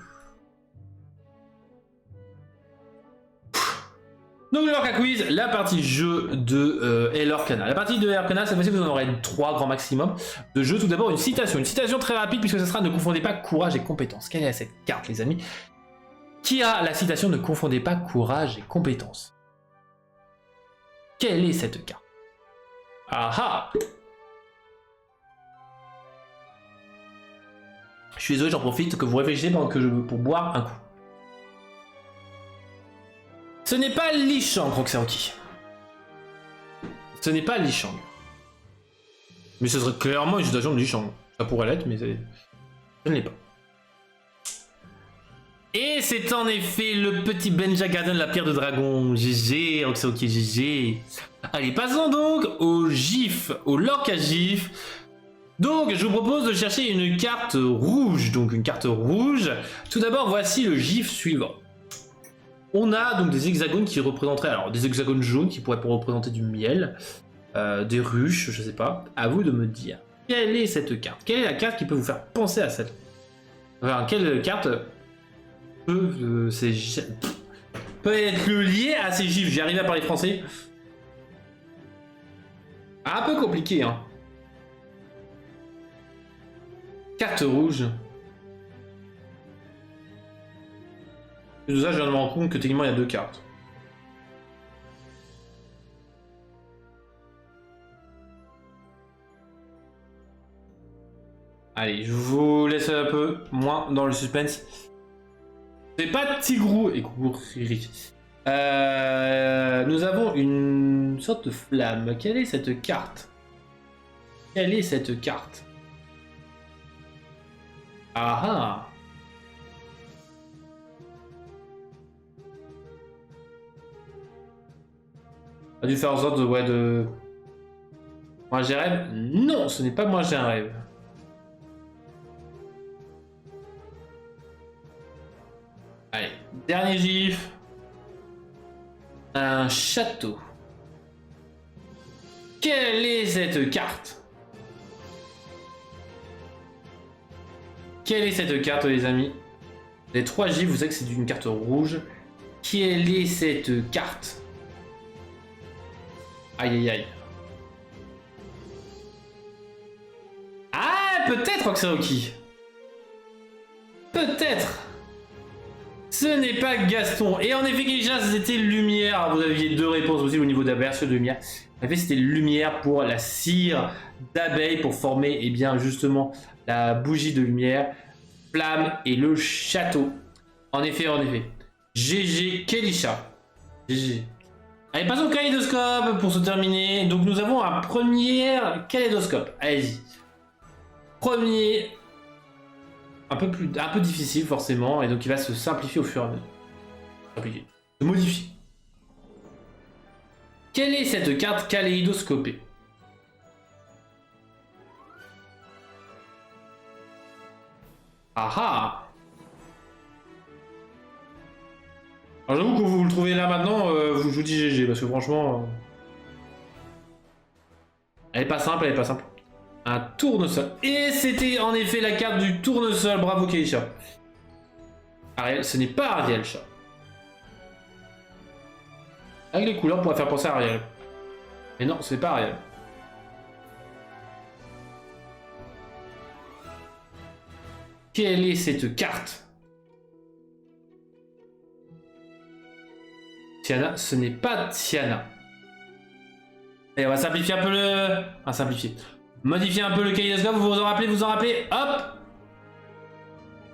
Donc le Lorca Quiz, la partie jeu de Lorcana. La partie de Lorcana, cette fois-ci vous en aurez 3 grands maximum de jeux. Tout d'abord une citation très rapide puisque ce sera ne confondez pas courage et compétence. Quelle est cette carte les amis? Qui a la citation ne confondez pas courage et compétence? Quelle est cette carte? Ah ah! Je suis désolé, j'en profite que vous réfléchissez pendant que pour boire un coup. Ce n'est pas Li Shang, Roxaoki. Ce n'est pas Li Shang. Mais ce serait clairement une citation de Li Shang. Ça pourrait l'être, mais ce ne l'est pas. Et c'est en effet le petit Benja Garden, la pierre de dragon. GG, Roxaoki, GG. Allez, passons donc au GIF, au Lorca GIF. Donc, je vous propose de chercher une carte rouge. Donc, une carte rouge. Tout d'abord, voici le GIF suivant. On a donc des hexagones qui représenteraient, alors des hexagones jaunes qui pourraient représenter du miel, des ruches, je sais pas. À vous de me dire, quelle est cette carte? Quelle est la carte qui peut vous faire penser à cette? Enfin, quelle carte peut, peut être liée à ces gifs? J'y arrive à parler français. Un peu compliqué, hein. Carte rouge. Et de ça, je viens de me rendre compte que techniquement, il y a 2 cartes. Allez, je vous laisse un peu moins dans le suspense. C'est pas Tigrou et Kouriri. Nous avons une sorte de flamme. Quelle est cette carte? Quelle est cette carte? Ah ah! On a dû faire en sorte de... Ouais, de... Moi j'ai un rêve? Non, ce n'est pas moi j'ai un rêve. Allez, dernier gif. Un château. Quelle est cette carte? Quelle est cette carte les amis? Les 3 gifs, vous savez que c'est une carte rouge. Quelle est cette carte? Aïe aïe aïe. Ah, peut-être Roxaoki. Peut-être. Ce n'est pas Gaston. Et en effet, Keisha, c'était lumière. Vous aviez 2 réponses aussi au niveau de la version de lumière. En fait, c'était lumière pour la cire d'abeille pour former, eh bien, justement, la bougie de lumière, flamme et le château. En effet, en effet. GG Kelisha. GG. Allez, passons au kaléidoscope pour se terminer. Donc, nous avons un premier kaléidoscope. Allez-y. Premier. Un peu difficile, forcément. Et donc, il va se simplifier au fur et à mesure. Simplifier. Se modifier. Quelle est cette carte kaléidoscopée? Ah ah! Alors j'avoue que vous le trouvez là maintenant, je vous dis GG, parce que franchement... Elle est pas simple, elle est pas simple. Un tournesol. Et c'était en effet la carte du tournesol, bravo Keisha. Ariel, ce n'est pas Ariel, chat. Avec les couleurs, on pourrait faire penser à Ariel. Mais non, c'est pas Ariel. Quelle est cette carte? Tiana, ce n'est pas Tiana. Et on va simplifier un peu le... Enfin, simplifier. Modifier un peu le kaléidoscope, vous vous en rappelez, hop.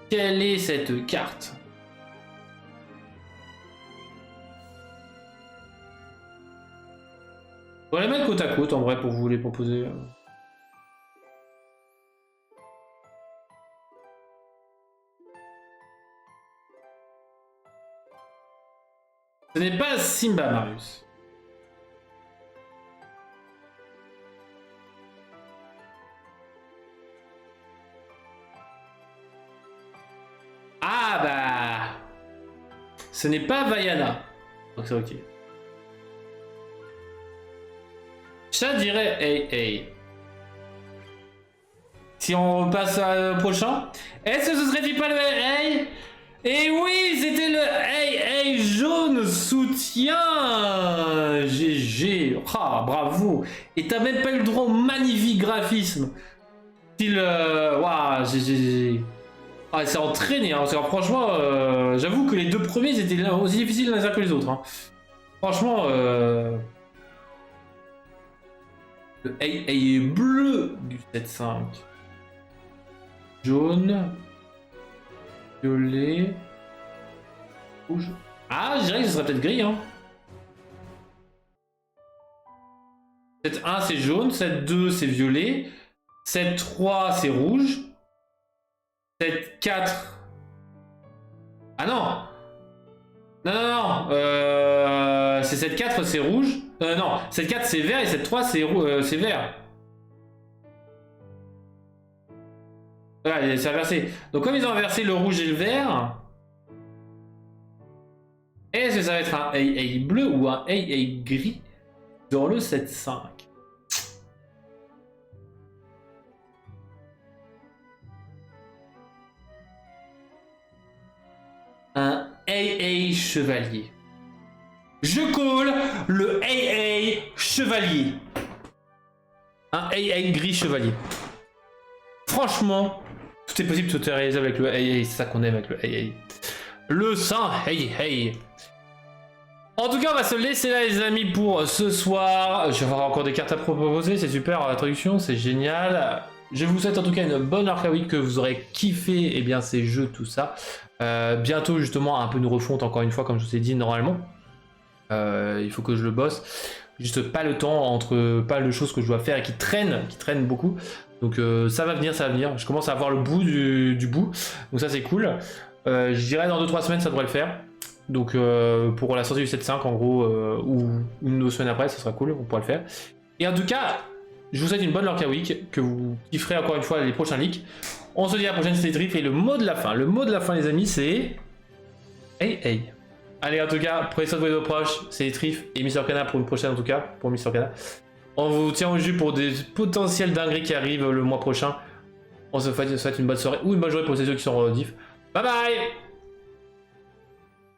Quelle est cette carte? On va les mettre côte à côte en vrai pour vous les proposer. Ce n'est pas Simba, Marius. Ah bah... Ce n'est pas Vaiana. Donc c'est ok. Ça dirait hey hey. Si on passe au prochain. Est-ce que ce serait pas le hey? Et oui, c'était le hey hey jaune soutien. GG. Ah, bravo. Et t'as même pas eu le droit au magnifique graphisme. Style... Waouh, GG. Ah, c'est entraîné, hein. Franchement, j'avoue que les deux premiers étaient aussi difficiles les uns que les autres. Hein. Franchement, le hey bleu du 7.5. Jaune. Violet. Rouge. Ah, je dirais que ce serait peut-être gris, hein. 7.1 c'est jaune, 7.2 c'est violet, 7.3 c'est rouge, 7.4... Ah non. Non, c'est 7.4 c'est rouge. Non, 7.4 c'est vert et 7.3 c'est vert. Voilà, c'est inversé. Donc comme ils ont inversé le rouge et le vert, est-ce que ça va être un AA bleu ou un AA gris dans le 7.5? Un AA chevalier. Je call le AA chevalier. Un AA gris chevalier. Franchement, tout est possible, tout est réalisable avec le AA. C'est ça qu'on aime avec le AA. Le sang, hey. En tout cas, on va se laisser là, les amis, pour ce soir. Je vais avoir encore des cartes à proposer. C'est super, la traduction, c'est génial. Je vous souhaite en tout cas une bonne Arca Week, que vous aurez kiffé eh bien, ces jeux, tout ça. Bientôt, justement, un peu une refonte, encore une fois, comme je vous ai dit, normalement. Il faut que je le bosse. Juste pas le temps, entre pas de choses que je dois faire et qui traînent beaucoup. Donc ça va venir. Je commence à voir le bout du bout. Donc ça, c'est cool. Je dirais dans 2-3 semaines, ça devrait le faire. Donc pour la sortie du 7.5, en gros, ou une ou 2 semaines après, ça sera cool, on pourra le faire. Et en tout cas, je vous souhaite une bonne Lorca Week, que vous kifferez encore une fois les prochains leaks. On se dit à la prochaine, c'était Drift, et le mot de la fin, les amis, c'est... Hey. Allez, en tout cas, prenez soin de vos proches, c'est Drift et Mister Kana pour une prochaine, en tout cas, pour Mister Kana. On vous tient au jus pour des potentiels dingueries qui arrivent le mois prochain. On se souhaite une bonne soirée, ou une bonne journée pour ceux qui sont en diff. Bye bye.